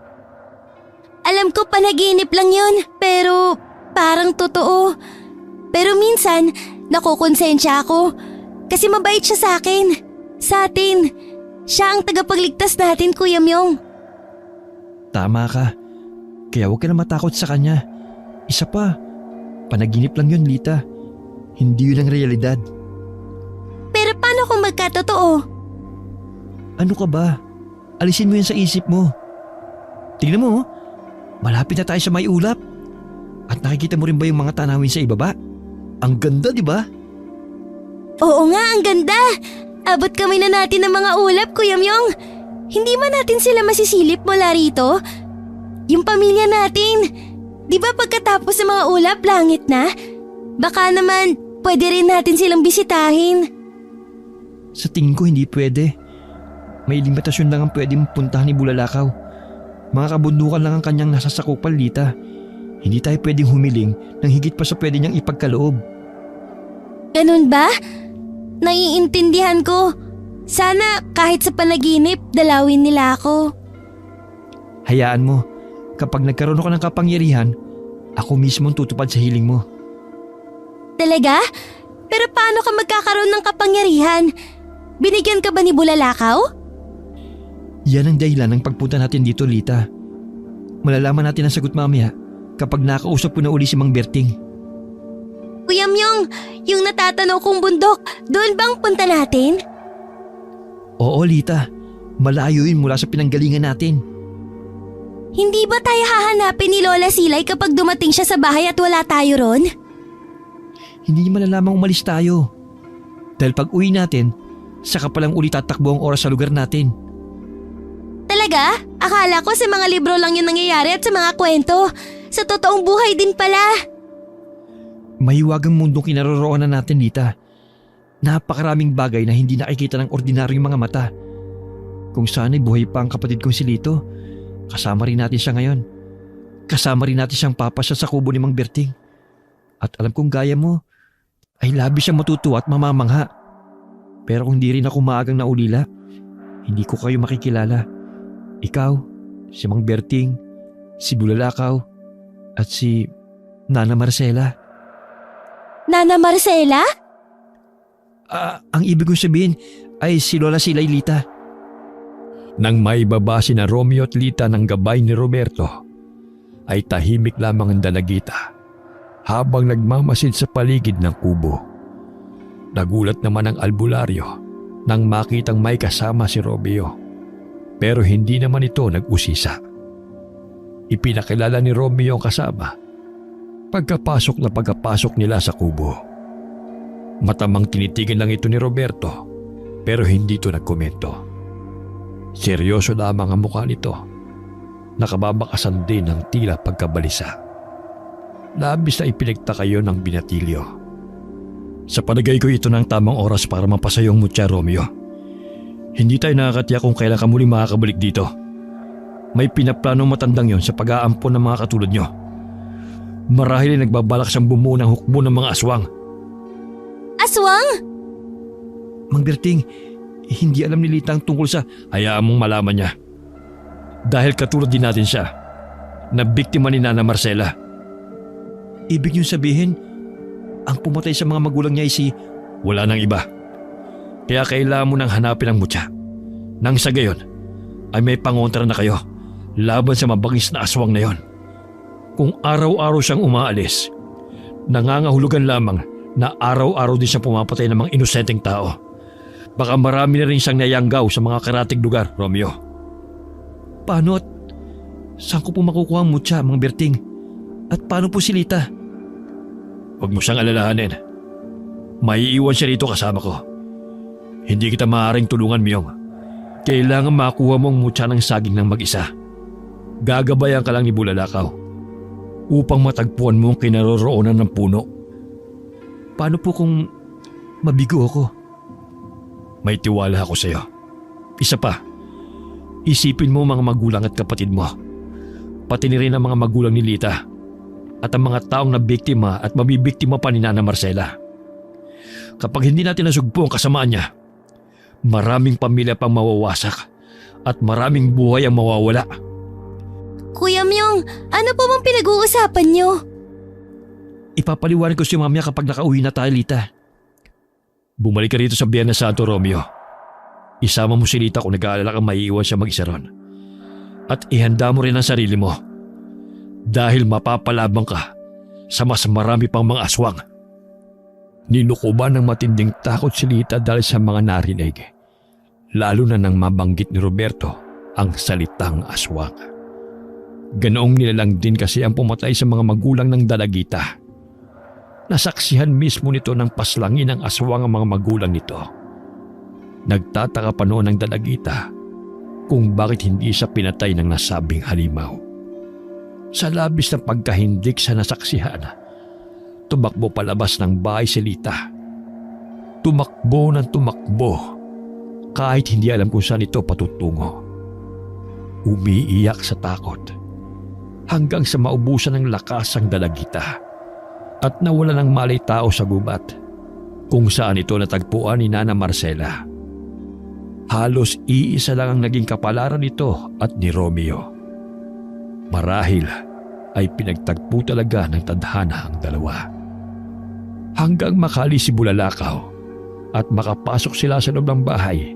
[SPEAKER 5] Alam ko panaginip lang yun, pero parang totoo. Pero minsan, nakukonsensya ako. Kasi mabait siya sa akin. Sa atin. Siya ang tagapagligtas natin, Kuya Myong.
[SPEAKER 3] Tama ka. Kaya huwag ka na matakot sa kanya. Isa pa, panaginip lang yun, Lita. Hindi yun ang realidad.
[SPEAKER 5] Pero paano kung magkatotoo?
[SPEAKER 3] Ano ka ba? Alisin mo yan sa isip mo. Tingnan mo, malapit na tayo sa may ulap. At nakikita mo rin ba yung mga tanawin sa ibaba? Ang ganda, di ba?
[SPEAKER 5] Oo nga, ang ganda. Abot kami na natin ng mga ulap, Kuya Myong. Hindi man natin sila masisilip mula rito? Yung pamilya natin. Di ba pagkatapos ng mga ulap, langit na? Baka naman, pwede rin natin silang bisitahin.
[SPEAKER 3] Sa tingin ko hindi pwede. May limitasyon lang ang pwede mong puntahan ni Bulalakaw. Mga kabundukan lang ang kanyang nasasakupan, Lita. Hindi tayo pwedeng humiling nang higit pa sa pwede niyang ipagkaloob.
[SPEAKER 5] Ganun ba? Naiintindihan ko. Sana kahit sa panaginip, dalawin nila ako.
[SPEAKER 3] Hayaan mo, kapag nagkaroon ako ng kapangyarihan, ako mismo ang tutupad sa hiling mo.
[SPEAKER 5] Talaga? Pero paano ka magkakaroon ng kapangyarihan? Binigyan ka ba ni Bulalakaw?
[SPEAKER 3] Yan ang dahilan ng pagpunta natin dito, Lita. Malalaman natin ang sagot mamaya kapag nakausap ko na uli si Mang Berting.
[SPEAKER 5] Kuya Myong, yung natatanaw kong bundok, doon bang punta natin?
[SPEAKER 3] Oo, Lita. Malayo yun mula sa pinanggalingan natin.
[SPEAKER 5] Hindi ba tayo hahanapin ni Lola Silay kapag dumating siya sa bahay at wala tayo ron?
[SPEAKER 3] Hindi niya malalamang umalis tayo. Dahil pag uwi natin, saka palang uli tatakbo ang oras sa lugar natin.
[SPEAKER 5] Talaga? Akala ko sa mga libro lang yun nangyayari at sa mga kwento. Sa totoong buhay din pala.
[SPEAKER 3] Mahiwagang mundong kinaroroonan natin, Lita. Napakaraming bagay na hindi nakikita ng ordinaryong mga mata. Kung sana'y buhay pa ang kapatid kong si Lito, kasama rin natin siya ngayon. Kasama rin natin siyang papasya sa kubo ni Mang Berting. At alam kong gaya mo, ay labis siyang matutuwa at mamamangha. Pero kung di rin ako maagang naulila, hindi ko kayo makikilala. Ikaw, si Mang Berting, si Bulalakaw, at si Nana Marcela.
[SPEAKER 5] Nana Marcela?
[SPEAKER 3] Ang ibig kong sabihin ay si Lola Silay, Lita.
[SPEAKER 1] Nang maibaba si na Romeo at Lita ng gabay ni Roberto, ay tahimik lamang ang dalagita habang nagmamasid sa paligid ng kubo. Nagulat naman ang albularyo nang makitang may kasama si Romeo, pero hindi naman ito nag-usisa. Ipinakilala ni Romeo ang kasama pagkapasok nila sa kubo. Matamang tinitigan lang ito ni Roberto pero hindi ito nagkomento. Seryoso lamang ang mukha nito. Nakababakasan din ng tila pagkabalisa. Labis na ipinagtaka yun ng binatilyo. Sa palagay ko ito ng tamang oras para mapasaya yung mutya, Romeo. Hindi tayo nakakatiyak kung kailan ka muli makakabalik dito. May pinaplanong matandang yon sa pag-aampon ng mga katulad nyo. Marahil ay nagbabalak siyang bumuo ng hukbo ng mga aswang.
[SPEAKER 5] Aswang?
[SPEAKER 3] Mang Berting, hindi alam ni Lita ang tungkol sa...
[SPEAKER 1] Hayaan mong malaman niya. Dahil katulad din natin siya, na biktima ni Nana Marcela.
[SPEAKER 3] Ibig niyong sabihin, ang pumatay sa mga magulang niya ay si...
[SPEAKER 1] Wala nang iba. Kaya kailangan mo nang hanapin ang mutya. Nang sa gayon, ay may pangontra na kayo laban sa mabangis na aswang na yon. Kung araw-araw siyang umaalis, nangangahulugan lamang na araw-araw din siyang pumapatay ng mga inosenteng tao. Baka marami na rin siyang nayanggaw sa mga karatig lugar, Romeo.
[SPEAKER 3] Paano at saan ko po makukuha ang mutya, Mang Berting? At paano po si Lita?
[SPEAKER 1] Huwag mo siyang alalahanin. Maiiwan siya rito kasama ko. Hindi kita maaaring tulungan, Myong. Kailangan makuha mo ang mutya ng saging ng mag-isa. Gagabayan ka lang ni Bulalakaw upang matagpuan mo ang kinaroroonan ng puno.
[SPEAKER 3] Paano po kung mabigo ako?
[SPEAKER 1] May tiwala ako sa iyo. Isa pa, isipin mo mga magulang at kapatid mo. Pati ni rin ang mga magulang ni Lita at ang mga taong nabiktima at mabibiktima pa ni Nana Marcela. Kapag hindi natin nasugpo ang kasamaan niya, maraming pamilya pang mawawasak at maraming buhay ang mawawala.
[SPEAKER 5] Kuya Myong, ano po bang pinag-uusapan niyo?
[SPEAKER 3] Ipapaliwanag ko si mamaya kapag nakauwi na tayo, Lita.
[SPEAKER 1] Bumalik ka rito sa Biyernes Santo, Romeo. Isama mo si Lita kung nag-aalala kang maiiwan siya mag-isa ron. At ihanda mo rin ang sarili mo dahil mapapalabang ka sa mas marami pang mga aswang. Ninukuban ng matinding takot si Lita dahil sa mga narinig, lalo na nang mabanggit ni Roberto ang salitang aswang. Ganoong nilalang din kasi ang pumatay sa mga magulang ng dalagita. Nasaksihan mismo nito ng paslangin ng aswang ang mga magulang nito. Nagtataka pa noon ng dalagita kung bakit hindi siya pinatay ng nasabing halimaw. Sa labis ng pagkahindik sa nasaksihan, tumakbo palabas ng bahay si Lita. Tumakbo ng tumakbo kahit hindi alam kung saan ito patutungo. Umiiyak sa takot hanggang sa maubusan ng lakas ang dalagita at nawala ng malay tao sa gubat. kung saan ito natagpuan ni Nana Marcela. Halos iisa lang ang naging kapalaran nito at ni Romeo. Marahil ay pinagtagpo talaga ng tadhana ang dalawa. Hanggang makaalis si Bulalakaw at makapasok sila sa loob ng bahay,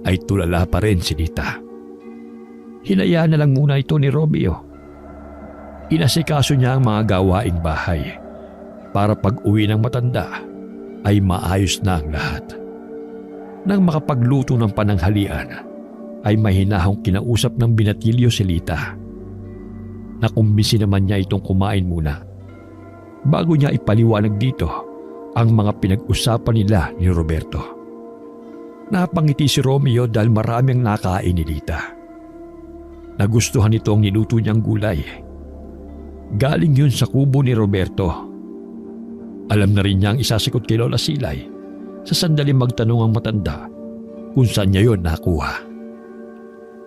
[SPEAKER 1] ay tulala pa rin si Lita. Hinayaan na lang muna ito ni Romeo. Inasikaso niya ang mga gawaing bahay para pag-uwi ng matanda ay maayos na ang lahat. Nang makapagluto ng pananghalian, ay mahinahong kinausap ng binatilyo si Lita. Nakumbisi naman niya itong kumain muna bago niya ipaliwanag dito ang mga pinag-usapan nila ni Roberto. Napangiti si Romeo dahil marami ang nakain ni Lita. Nagustuhan nito ang niluto niyang gulay. Galing yun sa kubo ni Roberto. Alam na rin niya ang isasikot kay Lola Silay sa sandaling magtanong ang matanda kung saan niya yun nakuha.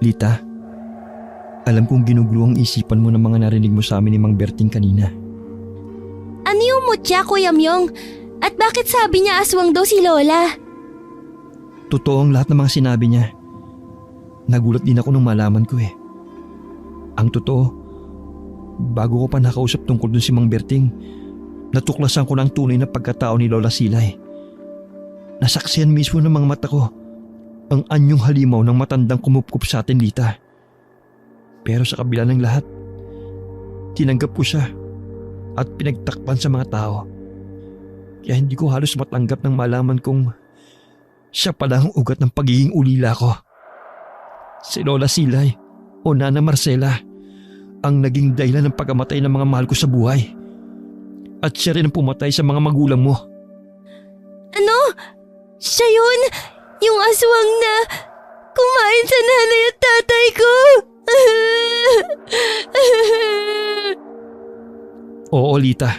[SPEAKER 3] Lita, alam kong ginugulo ang isipan mo ng mga narinig mo sa amin ni Mang Berting kanina.
[SPEAKER 5] Ano yung mutya, Kuya Myong? At bakit sabi niya aswang daw si Lola?
[SPEAKER 3] Totoo ang lahat ng mga sinabi niya. Nagulat din ako nung malaman ko eh. Ang totoo, bago ko pa nakausap tungkol dun si Mang Berting, natuklasan ko na ang tunay na pagkatao ni Lola Silay. Nasaksihan mismo ng mga mata ko ang anyong halimaw ng matandang kumupkup sa atin, Lita. Pero sa kabila ng lahat, tinanggap ko siya at pinagtakpan sa mga tao. Kaya hindi ko halos matanggap nang malaman kong siya pala ang ugat ng pagiging ulila ko. Si Lola Silay o Nana Marcela ang naging dahilan ng pagkamatay ng mga mahal ko sa buhay. At siya rin ang pumatay sa mga magulang mo.
[SPEAKER 5] Ano? Siya yun? Yung aswang na kumain sa nanay at tatay ko?
[SPEAKER 3] Oo, Lita.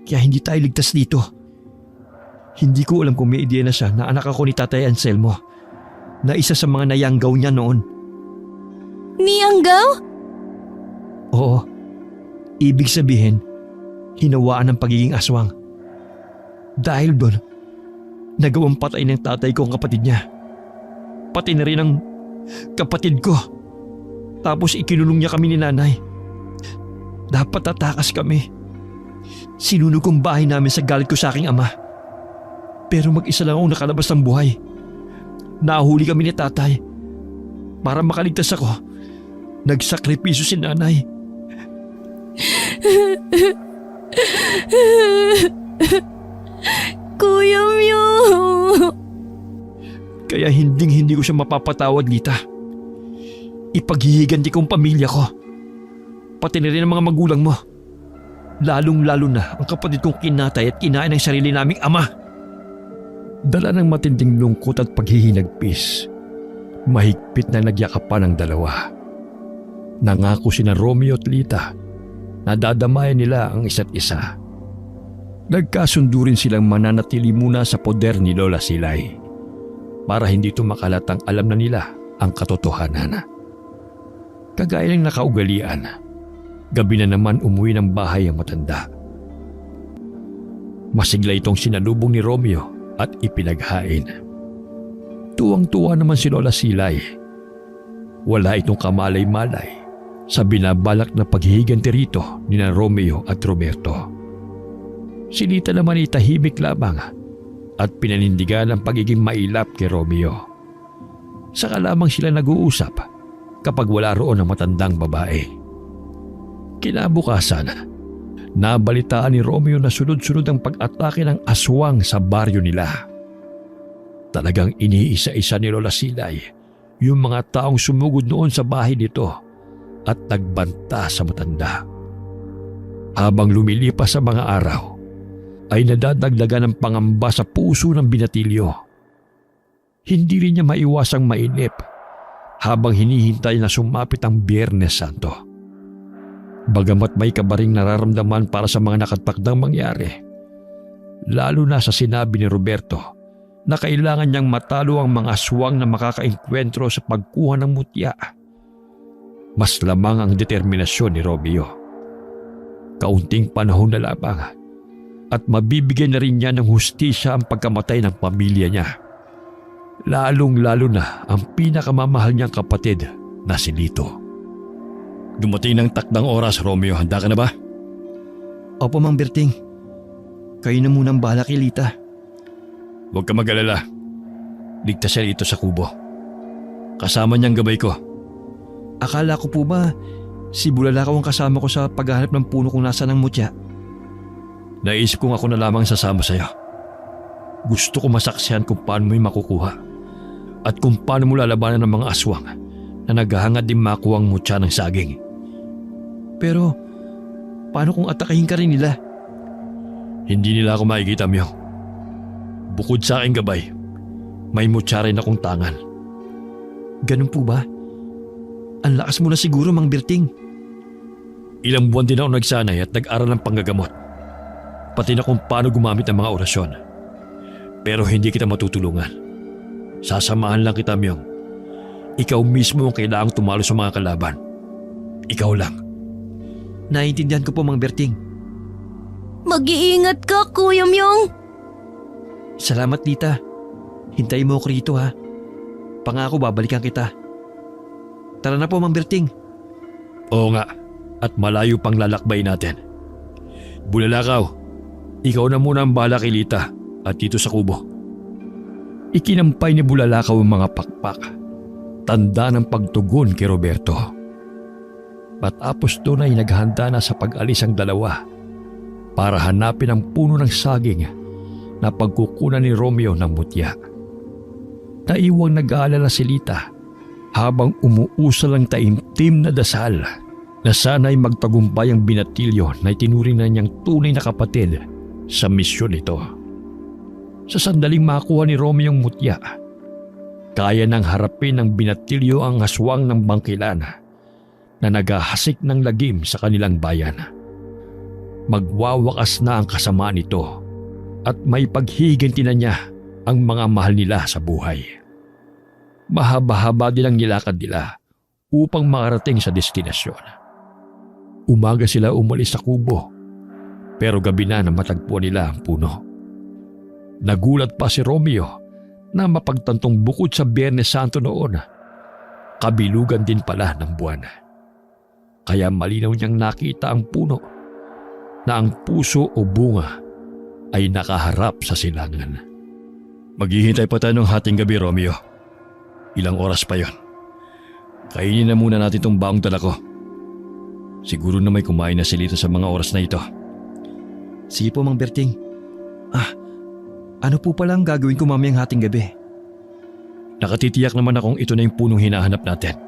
[SPEAKER 3] Kaya hindi tayo ligtas dito. Hindi ko alam kung may ideya na siya na anak ako ni Tatay Anselmo, na isa sa mga nayanggaw niya noon.
[SPEAKER 5] Niyanggaw?
[SPEAKER 3] Oo. Ibig sabihin, hinawaan ng pagiging aswang. Dahil doon, nagawang patay ng tatay ko ang kapatid niya. Pati na rin ang kapatid ko. Tapos ikinulong niya kami ni nanay. Dapat tatakas kami. Sinunog kong bahay namin sa galit ko sa aking ama. Pero mag-isa lang akong nakalabas ng buhay. Nahuli kami ni tatay. Para makaligtas ako, nagsakripisyo si nanay.
[SPEAKER 5] Kuya Myo!
[SPEAKER 3] Kaya hindi ko siya mapapatawad, Lita. Ipaghihiganti kong pamilya ko. Pati na rin ang mga magulang mo. Lalong-lalo na ang kapatid kong kinatay at kinain ng sarili naming ama.
[SPEAKER 1] Dala ng matinding lungkot at paghihinagpis, mahigpit na nagyakapan ang dalawa. Nangako sina Romeo at Lita na dadamayan nila ang isa't isa. Nagkasundo rin silang mananatili muna sa poder ni Lola Silay para hindi makalatang alam na nila ang katotohanan. Kagaya ng nakaugalian, gabi na naman umuwi ng bahay ang matanda. Masigla itong sinalubong ni Romeo at ipinaghain. Tuwang-tuwa naman si Lola Silay. Wala itong kamalay-malay sa binabalak na paghihiganti rito ni na Romeo at Roberto. Si Lita naman ay tahimik lamang at pinanindigan ang pagiging mailap kay Romeo. Saka lamang sila nag-uusap kapag wala roon ang matandang babae. Kinabukasan, nabalitaan ni Romeo na sunod-sunod ang pag-atake ng aswang sa baryo nila. Talagang iniisa-isa ni Lola Silay yung mga taong sumugod noon sa bahay nito at nagbanta sa matanda. Habang lumilipas sa mga araw, ay nadadagdagan ng pangamba sa puso ng binatilyo. Hindi rin niya maiwasang mainip habang hinihintay na sumapit ang Biyernes Santo. Bagamat may kabaring nararamdaman para sa mga nakatakdang mangyari, lalo na sa sinabi ni Roberto na kailangan niyang matalo ang mga aswang na makakaengkwentro sa pagkuha ng mutya. Mas lamang ang determinasyon ni Romeo. Kaunting panahon na lamang at mabibigyan na rin niya ng hustisya ang pagkamatay ng pamilya niya. Lalong-lalo na ang pinakamamahal niyang kapatid na si Lito. Dumating ng takdang oras, Romeo. Handa ka na ba?
[SPEAKER 3] Opo, Mang Berting. Kayo na munang bahala kay Lita.
[SPEAKER 1] Huwag ka mag-alala. Ligtas siya dito sa kubo. Kasama niyang gabay ko.
[SPEAKER 3] Akala ko po ba si Bulalakaw ang kasama ko sa paghahanap ng puno kung nasa ng mutya?
[SPEAKER 1] Naisip kong ako na lamang sasama sa'yo. Gusto ko masaksihan kung paano mo yung makukuha at kung paano mo lalabanan ng mga aswang na naghahangad din makuha ang mutya ng saging.
[SPEAKER 3] Pero paano kung atakahin ka rin nila?
[SPEAKER 1] Hindi nila ako makikita, Myong. Bukod sa aking gabay, may mutya rin akong tangan.
[SPEAKER 3] Ganun po ba? Ang lakas mo na siguro, Mang Berting.
[SPEAKER 1] Ilang buwan din ako nagsanay at nag-aral ng panggagamot. Pati na kung paano gumamit ng mga orasyon. Pero hindi kita matutulungan. Sasamahan lang kita, Myong. Ikaw mismo ang kailangang tumalo sa mga kalaban. Ikaw lang.
[SPEAKER 3] Naiintindihan ko po, Mang Berting.
[SPEAKER 5] Mag-iingat ka, Kuya Myong.
[SPEAKER 3] Salamat, Lita. Hintayin mo ako rito, ha. Pangako babalikan kita. Tara na po, Mang Berting.
[SPEAKER 1] Oo nga, at malayo pang lalakbay natin. Bulalakaw, ikaw na muna ang bahala kay Lita at dito sa kubo. Ikinampay ni Bulalakaw ang mga pakpak. Tanda ng pagtugon kay Roberto. Matapos doon ay naghanda na sa pag-alis ang dalawa para hanapin ang puno ng saging na pagkukunan ni Romeo ng mutya. Naiwang nag-aalala si Lita habang umuusal ang taimtim na dasal na sana'y magtagumpay ang binatilyo na itinuring na niyang tunay na kapatid sa misyon nito. Sa sandaling makuha ni Romeo ang mutya, kaya nang harapin ng binatilyo ang aswang ng bangkilan na naghahasik ng lagim sa kanilang bayan. Magwawakas na ang kasamaan nito at may paghihinti na niya ang mga mahal nila sa buhay. Mahaba-haba din ang nilakad nila upang makarating sa destinasyon. Umaga sila umalis sa kubo, pero gabi na matagpuan nila ang puno. Nagulat pa si Romeo na mapagtantong bukod sa Biyernes Santo noon, kabilugan din pala ng buwan. Kaya malinaw niyang nakita ang puno na ang puso o bunga ay nakaharap sa silangan. Maghihintay pa tayo ng hating gabi, Romeo. Ilang oras pa yon. Kainin na muna natin itong baong dala ko. Siguro na may kumain na si Lito sa mga oras na ito.
[SPEAKER 3] Sige po, Mang Berting. Ano po pala ang gagawin ko mamayang hating gabi?
[SPEAKER 1] Nakatitiyak naman akong ito na yung punong hinahanap natin.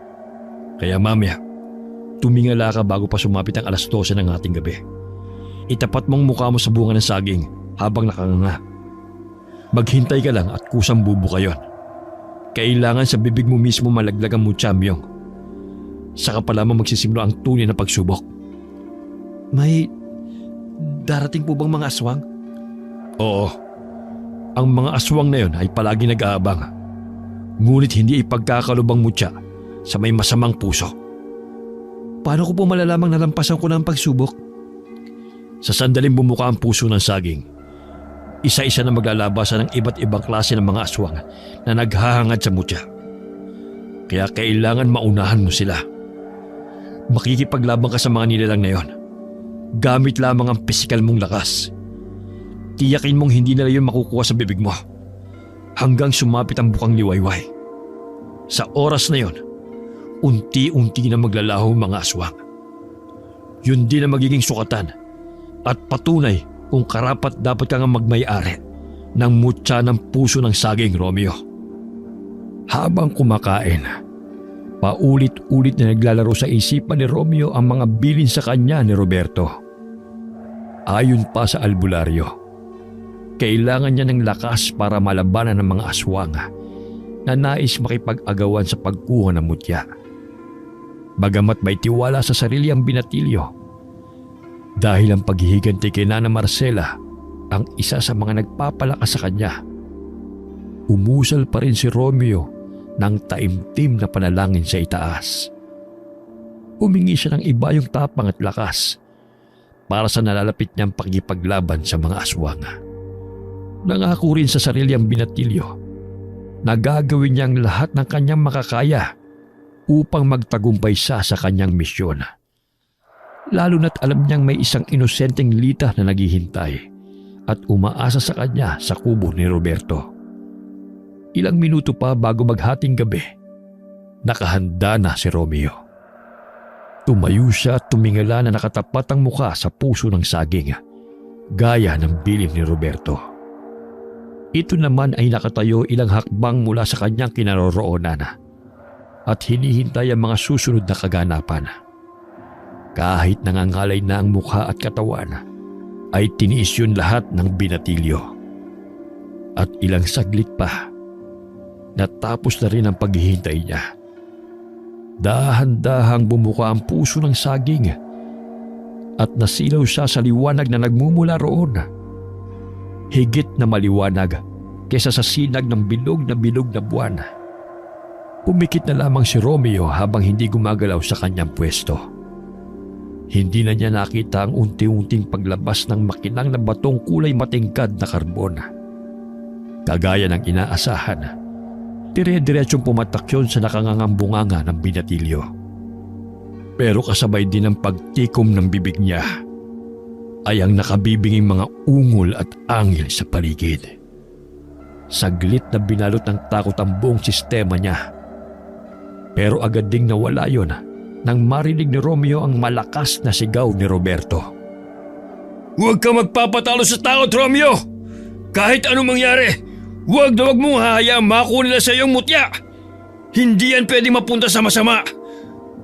[SPEAKER 1] Kaya mamaya, tumingala ka bago pa sumapit ang alas 12 ng hating gabi. Itapat mong mukha mo sa bunga ng saging habang nakanganga. Maghintay ka lang at kusang bubuka yon. Kailangan sa bibig mo mismo malaglag ang mutya, Myong. Saka pa lamang magsisimula ang tunay na pagsubok.
[SPEAKER 3] May darating po bang mga aswang?
[SPEAKER 1] Oo. Ang mga aswang na yon ay palagi nag-aabang. Ngunit hindi ipagkakalubang mutya sa may masamang puso.
[SPEAKER 3] Paano ko po malalamang nalampasan ko na ang pagsubok?
[SPEAKER 1] Sa sandaling bumuka ang puso ng saging, isa-isa na maglalabasan ng iba't ibang klase ng mga aswang na naghahangad sa mutya. Kaya kailangan maunahan mo sila. Makikipaglabang ka sa mga nilalang na yon. Gamit lamang ang pisikal mong lakas. Tiyakin mong hindi nila yun makukuha sa bibig mo hanggang sumapit ang bukang liwayway. Sa oras na yon, unti-unti na maglalaho ang mga aswang. Yun din ang magiging sukatan at patunay kung karapat dapat ka nga magmay-ari ng mutya ng puso ng saging, Romeo. Habang kumakain, paulit-ulit na naglalaro sa isipan ni Romeo ang mga bilin sa kanya ni Roberto. Ayon pa sa albularyo, kailangan niya ng lakas para malabanan ng mga aswang na nais makipag-agawan sa pagkuha ng mutya. Bagamat may tiwala sa sarili ang binatilyo, dahil ang paghihiganti kay Nana Marcela ang isa sa mga nagpapalakas sa kanya, umusal pa rin si Romeo ng taimtim na panalangin sa itaas. Humingi siya ng iba yung tapang at lakas para sa nalalapit niyang pakikipaglaban sa mga aswang. Nangako rin sa sarili ang Binatilyo na gagawin niyang lahat ng kanyang makakaya upang magtagumpay siya sa kanyang misyon. Lalo na't alam niyang may isang inosenteng Lita na naghihintay at umaasa sa kanya sa kubo ni Roberto. Ilang minuto pa bago maghating gabi, nakahanda na si Romeo. Tumayo siya at tumingala na nakatapat ang muka sa puso ng saging, gaya ng bilin ni Roberto. Ito naman ay nakatayo ilang hakbang mula sa kanyang kinaroroonan at hinihintay ang mga susunod na kaganapan. Kahit nangangalay na ang mukha at katawan, ay tiniis yun lahat ng Binatilyo. At ilang saglit pa, natapos na rin ang paghihintay niya. Dahan-dahang bumuka ang puso ng saging at nasilaw siya sa liwanag na nagmumula roon. Higit na maliwanag kaysa sa sinag ng bilog na buwan. Pumikit na lamang si Romeo habang hindi gumagalaw sa kanyang pwesto. Hindi na niya nakita ang unti-unting paglabas ng makinang na batong kulay matingkad na karbon. Kagaya ng inaasahan, dire-diretsong pumatak yun sa nakangangambunganga ng Binatilyo. Pero kasabay din ng pagtikom ng bibig niya ay ang nakabibinging mga ungol at angil sa paligid. Saglit na binalot ng takot ang buong sistema niya. Pero agad ding nawala yun nang marinig ni Romeo ang malakas na sigaw ni Roberto.
[SPEAKER 4] Huwag ka magpapatalo sa takot, Romeo! Kahit anong mangyari, huwag na huwag mong hahayaang makuha nila sa iyong mutya! Hindi yan pwedeng mapunta sa masama!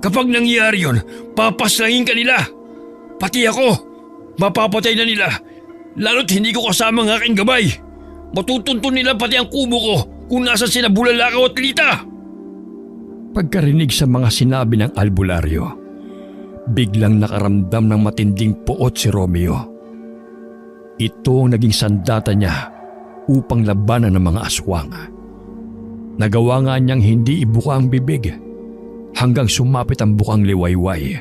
[SPEAKER 4] Kapag nangyari yun, papaslangin ka nila! Pati ako, mapapatay na nila, lalo't hindi ko kasama ang aking gabay! Matutuntun nila pati ang kubo ko kung nasan sina Bulalakaw at Lita!
[SPEAKER 1] Pagkarinig sa mga sinabi ng albularyo, biglang nakaramdam ng matinding puot si Romeo. Ito ang naging sandata niya upang labanan ng mga aswang. Nagawa nga niyang hindi ibuka ang bibig hanggang sumapit ang bukang liwayway.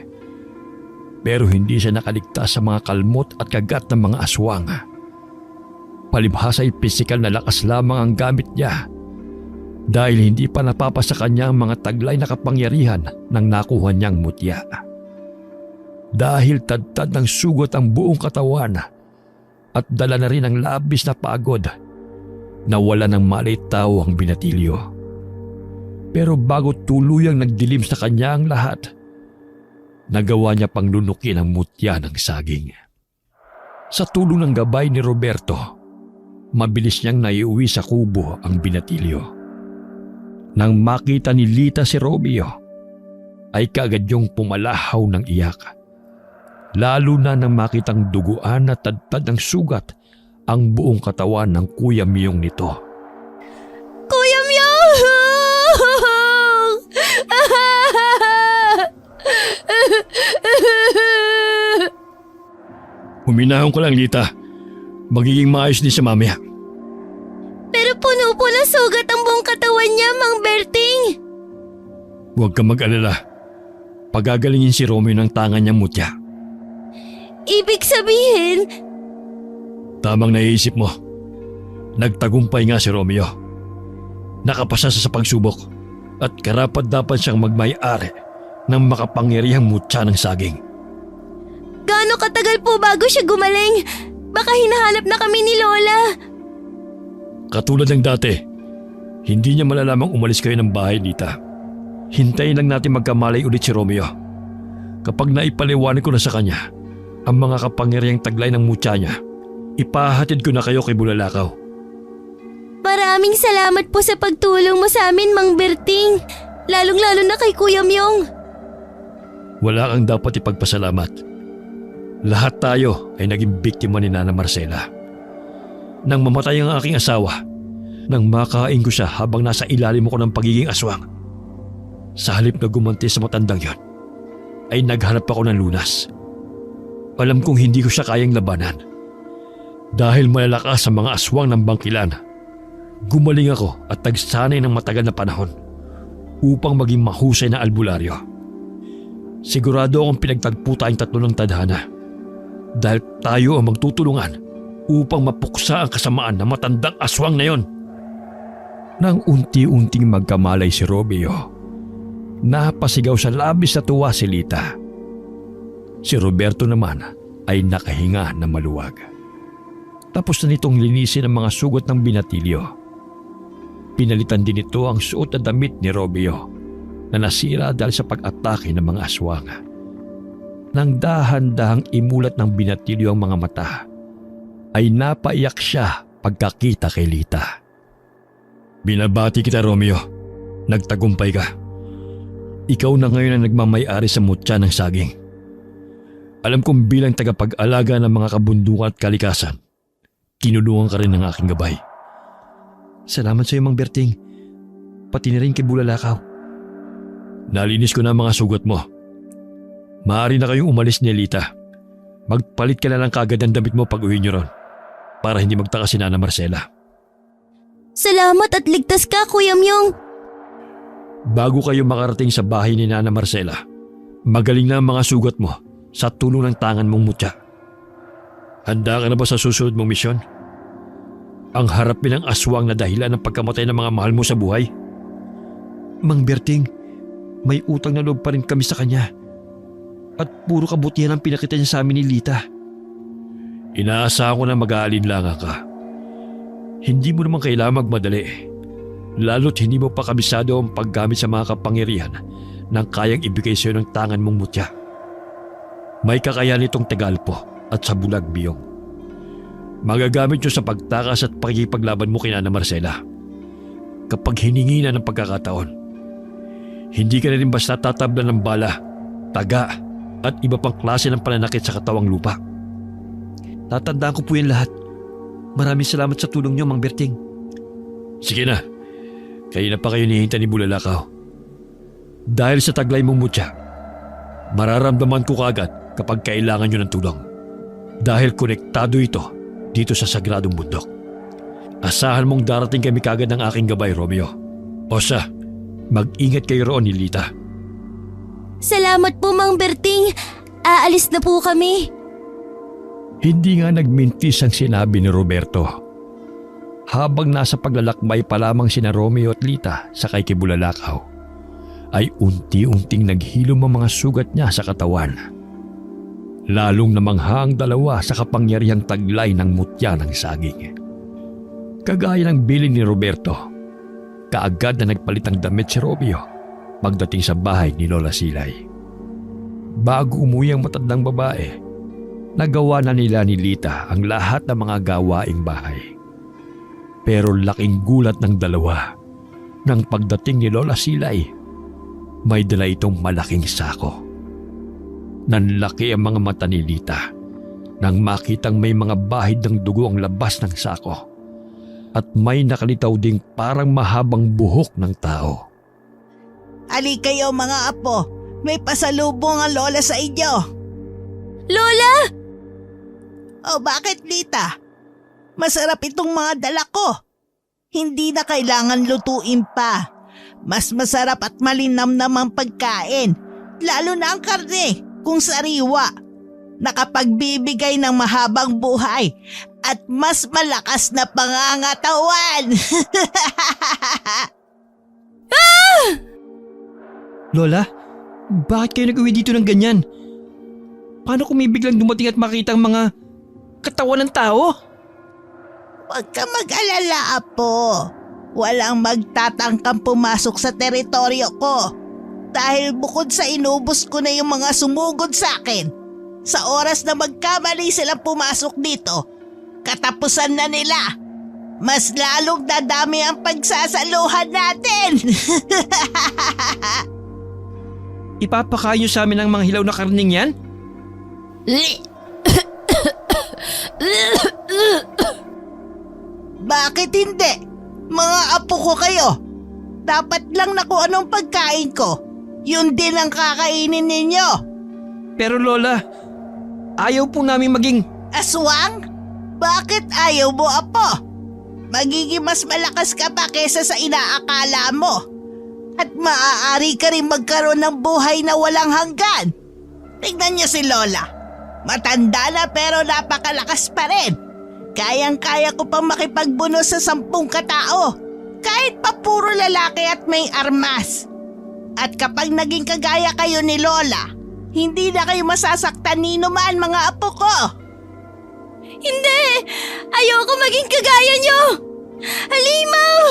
[SPEAKER 1] Pero hindi siya nakaligtas sa mga kalmot at kagat ng mga aswang. Palibhas ay pisikal na lakas lamang ang gamit niya dahil hindi pa napapasa kanya ang mga taglay na kapangyarihan ng nakuha niyang mutya. Dahil tadtad ng sugot ang buong katawan at dala na rin ang labis na pagod, nawala ng malay tao ang Binatilyo. Pero bago tuluyang nagdilim sa kanya ang lahat, nagawa niya pang lunukin ang mutya ng saging. Sa tulong ng gabay ni Roberto, mabilis niyang naiuwi sa kubo ang Binatilyo. Nang makita ni Lita si Romeo, ay kaagad yung pumalahaw ng iyak. Lalo na nang makitang duguan at tadtad ng sugat ang buong katawan ng Kuya Myong nito.
[SPEAKER 5] Kuya Myong!
[SPEAKER 4] Huminahon ko lang, Lita. Magiging maayos din siya mamaya.
[SPEAKER 5] Pero puno po ng sugat ang buong katawan niya, Mang Berting.
[SPEAKER 4] Huwag kang mag-alala. Pagagalingin si Romeo ng tangan niyang mutya.
[SPEAKER 5] Ibig sabihin,
[SPEAKER 4] Tamang naiisip mo. Nagtagumpay nga si Romeo. Nakapasa sa pagsubok at karapat-dapat siyang magmay-ari ng makapangyarihang mutya ng saging.
[SPEAKER 5] gaano katagal po bago siya gumaling? Baka hinahanap na kami ni Lola.
[SPEAKER 4] Katulad ng dati, hindi niya malalamang umalis kayo ng bahay, Lita. Hintayin lang natin magkamalay ulit si Romeo. Kapag naipaliwanag ko na sa kanya ang mga kapangyarihang taglay ng mutya niya, ipahatid ko na kayo kay Bulalakaw.
[SPEAKER 5] Maraming salamat po sa pagtulong mo sa amin, Mang Berting. Lalong-lalo na kay Kuya Myong.
[SPEAKER 4] Wala kang dapat ipagpasalamat. Lahat tayo ay naging biktima ni Nana Marcela. Nang mamatay ang aking asawa, nang makain ko siya habang nasa ilalim ako ng pagiging aswang. Sa halip na gumanti sa matandang yon, ay naghanap ako ng lunas. Alam kong hindi ko siya kayang labanan. Dahil malalakas sa mga aswang ng bangkilan, gumaling ako at nagsanay ng matagal na panahon upang maging mahusay na albularyo. Sigurado akong pinagtagpo tayong tatlo ng tadhana. Dahil tayo ang magtutulungan upang mapuksa ang kasamaan ng matandang aswang na yon.
[SPEAKER 1] Nang unti-unting magkamalay si Romeo, napasigaw sa labis na tuwa si Lita. Si Roberto naman ay nakahinga na maluwag. Tapos na nitong linisin ang mga sugat ng binatilyo. Pinalitan din ito ang suot na damit ni Romeo na nasira dahil sa pag-atake ng mga aswang. Nang dahan-dahang imulat ng binatilyo ang mga mata, ay napaiyak siya pagkakita kay Lita.
[SPEAKER 4] Binabati kita, Romeo. Nagtagumpay ka. Ikaw na ngayon ang nagmamay-ari sa mutya ng saging. Alam kong bilang tagapag-alaga ng mga kabundukan at kalikasan, tinulungan ka rin ng aking gabay.
[SPEAKER 3] Salamat sa iyo, Mang Berting. Pati na rin kay Bulalakaw.
[SPEAKER 4] Nalinis ko na ang mga sugat mo. Maaari na kayong umalis ni Lita. Magpalit ka na lang kagad ng damit mo pag uwi niyo ron para hindi magtaka si Nana Marcela.
[SPEAKER 5] Salamat at ligtas ka, Kuya Myong.
[SPEAKER 4] Bago kayo makarating sa bahay ni Nana Marcela, magaling na ang mga sugat mo sa tulong ng tangan mong mutya. Handa ka na ba sa susunod mong misyon? Ang harapin ng aswang na dahilan ng pagkamatay ng mga mahal mo sa buhay?
[SPEAKER 3] Mang Berting, may utang na loob pa rin kami sa kanya. At puro kabutihan ang pinakita niya sa amin ni Lita.
[SPEAKER 4] Inaasahan ko na mag-aalinlangan ka. Hindi mo naman kailangan magmadali. Lalo't hindi mo pa kabisado ang paggamit sa mga kapangyarihan nang kayang ibigay sa iyo ng tangan mong mutya. May kakayahan itong Tagalpo at sa Bulag Biyong. Magagamit nyo sa pagtakas at pakikipaglaban mo kay Nana Marcela. Kapag hiningi na ng pagkakataon, hindi ka na rin basta tatablan ng bala, taga at iba pang klase ng pananakit sa katawang lupa.
[SPEAKER 3] Tatandaan ko po yan lahat. Maraming salamat sa tulong niyo, Mang Berting.
[SPEAKER 4] Sige na, kayo na pa kayo nihinta ni Bulalakaw. Dahil sa taglay mong mutya, mararamdaman ko kaagad kapag kailangan nyo ng tulong. Dahil konektado ito dito sa sagradong bundok. Asahan mong darating kami kaagad ng aking gabay, Romeo. O siya, mag-ingat kayo roon ni Lita.
[SPEAKER 5] Salamat po, Mang Berting. Aalis na po kami.
[SPEAKER 1] Hindi nga nagmintis ang sinabi ni Roberto. Habang nasa paglalakbay pa lamang sina Romeo at Lita sa kay Bulalakaw, ay unti-unting naghilom ang mga sugat niya sa katawan. Lalong namangha ang dalawa sa kapangyarihang taglay ng mutya ng saging. Kagaya ng bilin ni Roberto, kaagad na nagpalit ng damit si Romeo pagdating sa bahay ni Lola Silay. Bago umuwi ang matandang babae, nagawa na nila ni Lita ang lahat ng mga gawaing bahay. Pero laking gulat ng dalawa nang pagdating ni Lola Silay, may dala itong malaking sako. Nanlaki ang mga mata ni Lita nang makitang may mga bahid ng dugo ang labas ng sako at may nakalitaw ding parang mahabang buhok ng tao.
[SPEAKER 2] Ali kayo mga apo, may pasalubong ang lola sa inyo.
[SPEAKER 5] Lola!
[SPEAKER 2] O bakit, Lita? Masarap itong mga dala ko. Hindi na kailangan lutuin pa. Mas masarap at malinamnam ang pagkain. Lalo na ang karne, kung sariwa. Nakapagbibigay ng mahabang buhay at mas malakas na pangangatawan.
[SPEAKER 3] Lola, bakit kayo nag-uwi dito ng ganyan? Paano kung may biglang dumating at makita ang mga katawan ng tao?
[SPEAKER 2] Huwag ka mag-alala, Apo. Walang magtatangkang pumasok sa teritoryo ko. Dahil bukod sa inubos ko na yung mga sumugod sa akin, sa oras na magkamali silang pumasok dito, katapusan na nila. Mas lalong dadami ang pagsasaluhan natin.
[SPEAKER 3] Ipapakain niyo sa amin ang mga hilaw na karning yan?
[SPEAKER 2] Bakit hindi? Mga apo ko kayo. Dapat lang na kung anong pagkain ko, yun din ang kakainin ninyo.
[SPEAKER 3] Pero Lola, ayaw po namin maging...
[SPEAKER 2] Aswang? Bakit ayaw mo, Apo? Magiging mas malakas ka pa kesa sa inaakala mo. At maaari ka rin magkaroon ng buhay na walang hanggan. Tingnan niyo si Lola. Matanda na pero napakalakas pa rin. Kayang-kaya ko pang makipagbuno sa 10 katao. Kahit pa puro lalaki at may armas. At kapag naging kagaya kayo ni Lola, hindi na kayo masasaktan ni numan mga apo ko.
[SPEAKER 5] Hindi! Ayoko maging kagaya nyo! Halimaw!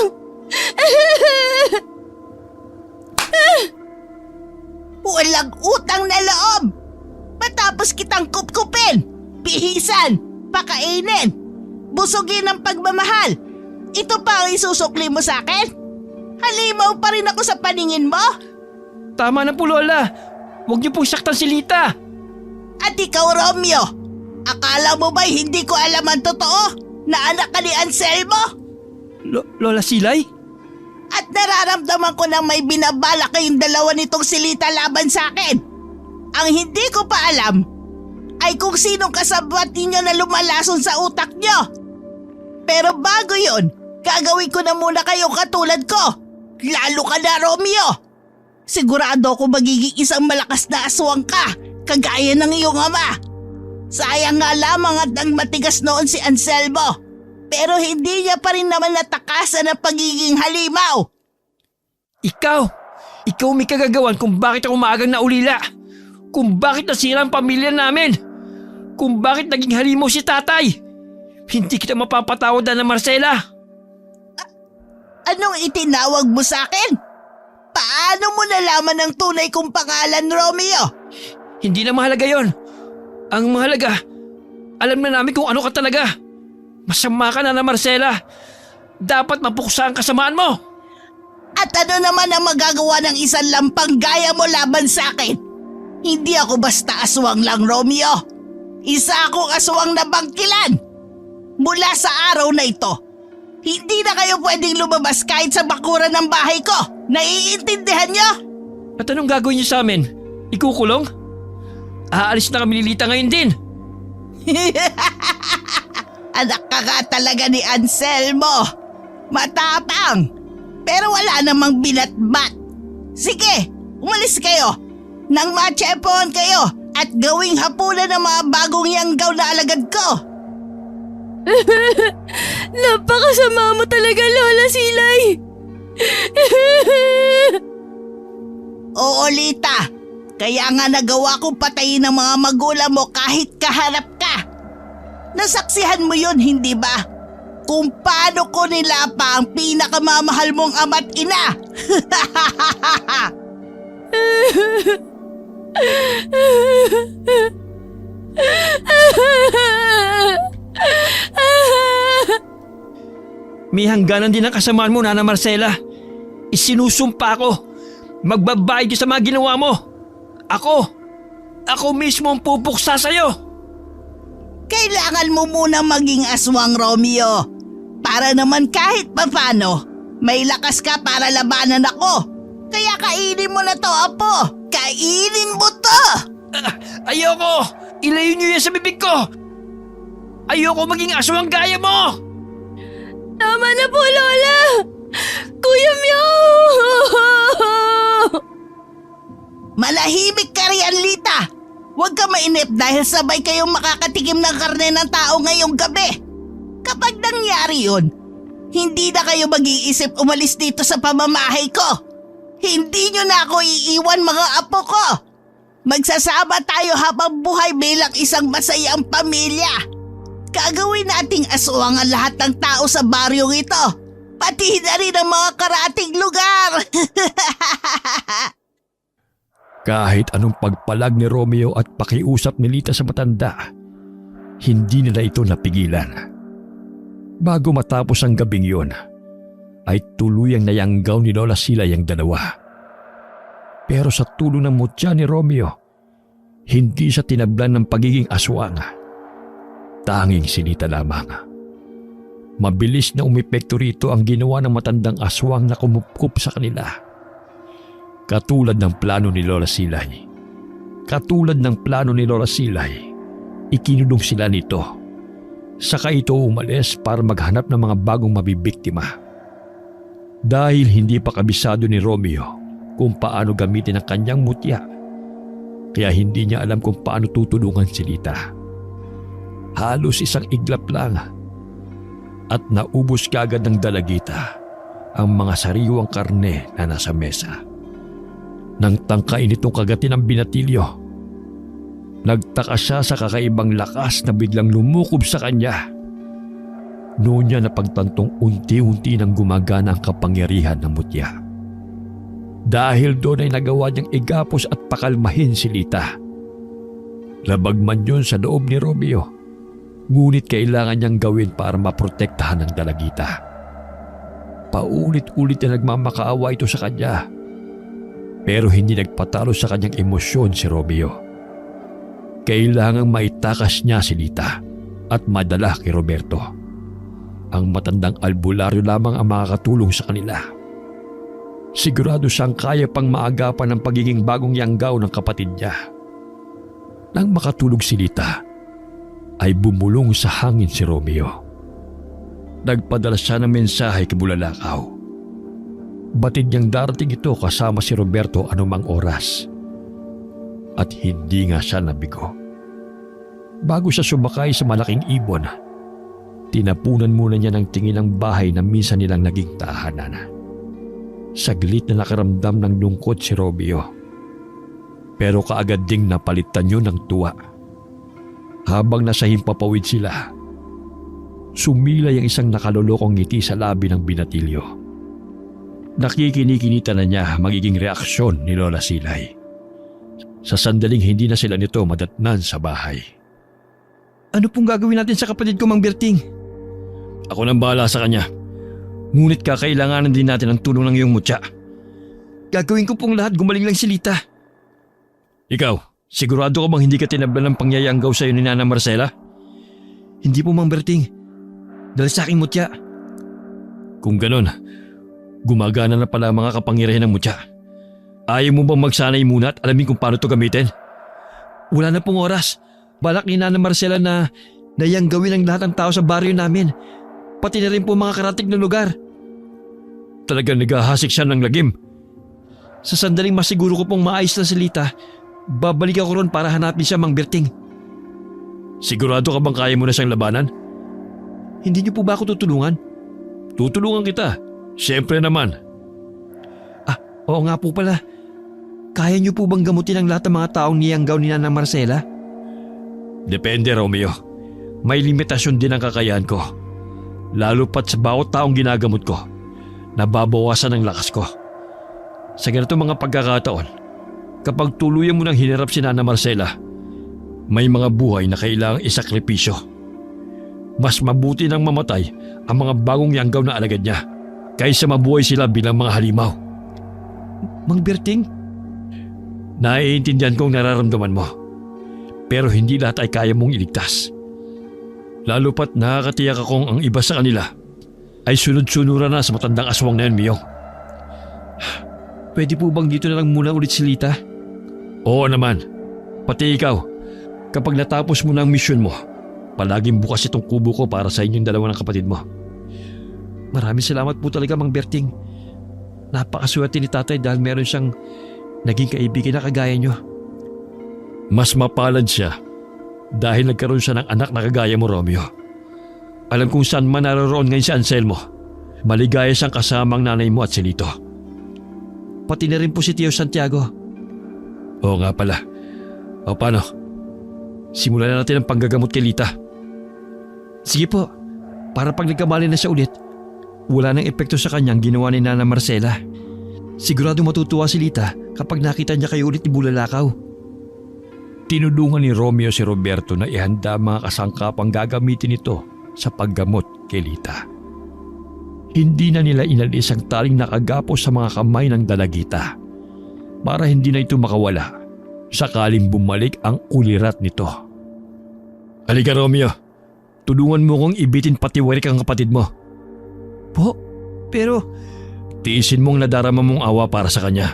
[SPEAKER 2] Walang utang na loob. Matapos kitang kupkupin, pihisan, pakainin, busugin ng pagmamahal. Ito pa ang isusukli mo sa akin? Halimaw pa rin ako sa paningin mo?
[SPEAKER 3] Tama na po, Lola. Huwag niyo pong saktan si Lita.
[SPEAKER 2] At ikaw, Romeo, akala mo ba'y hindi ko alam ang totoo na anak ka ni Anselmo?
[SPEAKER 3] Lola Silay?
[SPEAKER 2] At nararamdaman ko na may binabala kayong dalawa nitong si Lita laban sa akin. Ang hindi ko pa alam ay kung sinong kasabat ninyo na lumalason sa utak nyo. Pero bago yun, gagawin ko na muna kayong katulad ko. Lalo ka na, Romeo. Sigurado ako magiging isang malakas na aswang ka, kagaya ng iyong ama. Sayang nga lamang at ang matigas noon si Anselmo. Pero hindi niya pa rin naman natakasan ang pagiging halimaw.
[SPEAKER 3] Ikaw may kagagawan kung bakit ako maagang naulila. Kung bakit nasira ang pamilya namin. Kung bakit naging halimaw si tatay. Hindi kita mapapatawad na Marcela.
[SPEAKER 2] Anong itinawag mo sa akin? Paano mo nalaman ang tunay kong pangalan, Romeo?
[SPEAKER 3] Hindi na mahalaga yon. Ang mahalaga, alam na namin kung ano ka talaga. Masama ka na Marcela. Dapat mapuksa ang kasamaan mo.
[SPEAKER 2] At ano naman ang magagawa ng isang lampang gaya mo laban sa akin? Hindi ako basta aswang lang, Romeo. Isa akong aswang na bangkilan. Mula sa araw na ito, hindi na kayo pwedeng lumabas kahit sa bakuran ng bahay ko. Naiintindihan niyo?
[SPEAKER 3] At anong gagawin niyo sa amin? Ikukulong? Aalis na kami ni Lita ngayon din.
[SPEAKER 2] Anak ka nga talaga ni Anselmo. Matapang. Pero wala namang binatbat. Sige, umalis kayo. Nang matsyempohan kayo at gawing hapunan ng mga bagong yanggaw na alagad ko.
[SPEAKER 5] Napakasama mo talaga, Lola Silay!
[SPEAKER 2] Oo, Lita. Kaya nga nagawa kong patayin ng mga magulang mo kahit kaharap ka. Nasaksihan mo yun, hindi ba? Kung paano ko nilapa ang pinakamamahal mong ama't ina.
[SPEAKER 3] May hangganan din ang kasamaan mo, Nana Marcela. Isinusumpa ko. Magbabayad ka sa mga ginawa mo. Ako mismo ang pupuksa sa'yo.
[SPEAKER 2] Kailangan mo muna maging aswang, Romeo. Para naman kahit papano, may lakas ka para labanan ako. Kaya kainin mo na to, apo. Kainin mo to!
[SPEAKER 3] Ayoko! Ilayo niyo yan sa bibig ko! Ayoko maging aswang gaya mo!
[SPEAKER 5] Tama na po, Lola! Kuya Myo!
[SPEAKER 2] Malahimik ka riyan, Lita. Huwag ka mainip dahil sabay kayong makakatikim ng karne ng tao ngayong gabi. Kapag nangyari yun, hindi na kayo mag-iisip umalis dito sa pamamahay ko. Hindi nyo na ako iiwan, mga apo ko. Magsasama tayo habang buhay bilang isang masayang pamilya. Gagawin nating aswang ang lahat ng tao sa baryong ito. Pati na rin ang mga karating lugar.
[SPEAKER 1] Kahit anong pagpalag ni Romeo at pakiusap ni Lita sa matanda, hindi nila ito napigilan. Bago matapos ang gabing yun, ay tuluyang nayanggaw ni Lola Silay ang dalawa. Pero sa tulong ng mutya ni Romeo, hindi siya tinablan ng pagiging aswang. Tanging si Lita lamang. Mabilis na umepekto rito ang ginawa ng matandang aswang na kumupkup sa kanila. Katulad ng plano ni Lola Silay. Ikinulong sila nito. Saka ito umalis para maghanap ng mga bagong mabibiktima. Dahil hindi pa kabisado ni Romeo kung paano gamitin ang kanyang mutya, kaya hindi niya alam kung paano tutulungan si Lita. Halos isang iglap lang at naubos kagad ng dalagita ang mga sariwang karne na nasa mesa. Nang tangkain itong kagatin ang binatilyo, nagtaka siya sa kakaibang lakas na biglang lumukob sa kanya. Noon niya napagtantong unti-unti nang gumagana ang kapangyarihan ng mutya. Dahil doon ay nagawa niyang igapos at pakalmahin si Lita. Labag man yun sa loob ni Romeo, ngunit kailangan niyang gawin para maprotektahan ang dalagita. Paulit-ulit na nagmamakaawa ito sa kanya, pero hindi nagpatalo sa kanyang emosyon si Romeo. Kailangang maitakas niya si Lita at madala kay Roberto. Ang matandang albularyo lamang ang makakatulong sa kanila. Sigurado siyang kaya pang maagapan ang pagiging bagong yanggaw ng kapatid niya. Nang makatulog si Lita, ay bumulong sa hangin si Romeo. Nagpadala siya ng mensahe kay Bulalakaw. Batid niyang darating ito kasama si Roberto anumang oras. At hindi nga siya nabigo. Bago siya sumakay sa malaking ibon, tinapunan muna niya ng tingin ang bahay na minsan nilang naging tahanan. Saglit na nakaramdam ng lungkot si Romeo. Pero kaagad ding napalitan yun ng tuwa. Habang nasa himpapawid sila, sumilay ang isang nakalulokong ngiti sa labi ng binatilyo. Nakikinikinita na niya magiging reaksyon ni Lola Silay. Sa sandaling hindi na sila nito madatnan sa bahay.
[SPEAKER 3] Ano pong gagawin natin sa kapatid ko, Mang Berting?
[SPEAKER 4] Ako nang bahala sa kanya. Ngunit kakailanganan din natin ang tulong ng iyong mutya.
[SPEAKER 3] Gagawin ko pong lahat, gumaling lang si Lita.
[SPEAKER 4] Ikaw, sigurado ka bang hindi ka tinablan ng pangyayanggaw sa iyo ni Nana Marcela?
[SPEAKER 3] Hindi po, Mang Berting. Dahil sa aking mutya.
[SPEAKER 4] Kung ganon, gumagana na pala ang mga kapangyarihan ng mutya. Ayaw mo bang magsanay muna at alamin kung paano ito gamitin?
[SPEAKER 3] Wala na pong oras. Balak ni Nana Marcela na nayanggawin ang lahat ng tao sa baryo namin. Pati na rin po mga karatig na lugar.
[SPEAKER 4] Talagang naghahasik siya ng lagim.
[SPEAKER 3] Sa sandaling masiguro ko pong maayos na si Lita, babalik ako ron para hanapin siya, Mang Berting.
[SPEAKER 4] Sigurado ka bang kaya mo na siyang labanan?
[SPEAKER 3] Hindi niyo po ba ako tutulungan?
[SPEAKER 4] Tutulungan kita. Siyempre naman.
[SPEAKER 3] Oo nga po pala. Kaya niyo po bang gamutin ang lahat ng mga taong niyanggaw ni Nana Marcela?
[SPEAKER 4] Depende, Romeo. May limitasyon din ang kakayahan ko. Lalo pat sa bawat taong ginagamot ko, nababawasan ang lakas ko. Sa ganito mga pagkakataon, kapag tuluyan mo nang hinarap si Nana Marcela, may mga buhay na kailangang isakripisyo. Mas mabuti nang mamatay ang mga bagong yanggaw na alagad niya kaysa mabuhay sila bilang mga halimaw.
[SPEAKER 3] Mang Berting?
[SPEAKER 4] Naiintindihan kong nararamdaman mo, pero hindi lahat ay kaya mong iligtas. Lalo pat nakakatiyak akong ang iba sa kanila ay sunod-sunuran na sa matandang aswang na yun, Miyong.
[SPEAKER 3] Pwede po bang dito na lang muna ulit si Lita?
[SPEAKER 4] Oo naman. Pati ikaw, kapag natapos mo na ang misyon mo, palaging bukas itong kubo ko para sa inyong dalawa ng kapatid mo.
[SPEAKER 3] Maraming salamat po talaga, Mang Berting. Napakaswerte ni tatay dahil meron siyang naging kaibigan na kagaya niyo.
[SPEAKER 4] Mas mapalad siya dahil nagkaroon siya ng anak na kagaya mo, Romeo. Alam kung saan man naroon ngayon si Anselmo, maligaya siyang kasama ang nanay mo at si Lito.
[SPEAKER 3] Pati na rin po si Tio Santiago.
[SPEAKER 4] Oo nga pala. O paano? Simulan na natin ang panggagamot kay Lita.
[SPEAKER 3] Sige po, para pag nagkamali na siya ulit, wala nang epekto sa kanyang ginawa ni Nana Marcela. Sigurado matutuwa si Lita kapag nakita niya kayo ulit ni Bulalakaw.
[SPEAKER 1] Tinulungan ni Romeo si Roberto na ihanda ang mga kasangkapang gagamitin ito sa paggamot kay Lita. Hindi na nila inalis ang taling nakagapos sa mga kamay ng dalagita para hindi na ito makawala sakaling bumalik ang ulirat nito.
[SPEAKER 4] Halika, Romeo. Tulungan mo kong ibitin patiwarik ang kapatid mo.
[SPEAKER 3] Po, pero
[SPEAKER 4] Tiisin mong nadarama mong awa para sa kanya.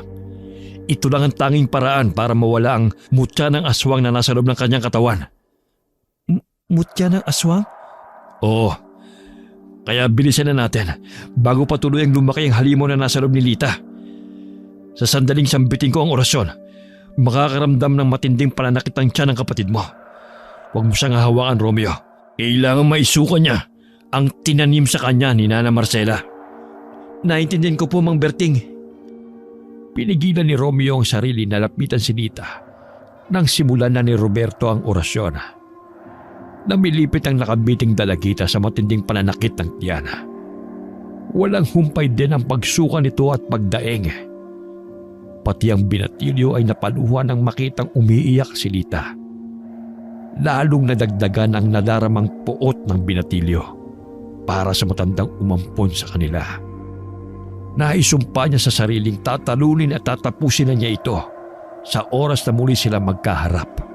[SPEAKER 4] Ito lang ang tanging paraan para mawala ang mutya ng aswang na nasa loob ng kanyang katawan.
[SPEAKER 3] Mutya ng aswang?
[SPEAKER 4] Oo. Kaya bilisan na natin bago patuloy ang lumaki ang halimaw na nasa loob ni Lita. Sa sandaling sambitin ko ang orasyon, makakaramdam ng matinding pananakit ang tiyan ng kapatid mo. Huwag mo siyang hahawakan, Romeo. Kailangan maisukan niya ang tinanim sa kanya ni Nana Marcela. Naintindihan ko po, Mang Berting.
[SPEAKER 1] Pinigilan ni Romeo ang sarili na lapitan si Lita nang simulan na ni Roberto ang orasyon. Namilipit ang nakabiting dalagita sa matinding pananakit ng tiyan. Walang humpay din ang pagsuka nito at pagdaing. Pati ang binatilyo ay napaluhan nang makitang umiiyak si Lita. Lalong nadagdagan ang nadaramang puot ng binatilyo para sa matandang umampon sa kanila. Naisumpa niya sa sariling tatalunin at tatapusin na niya ito sa oras na muli sila magkaharap.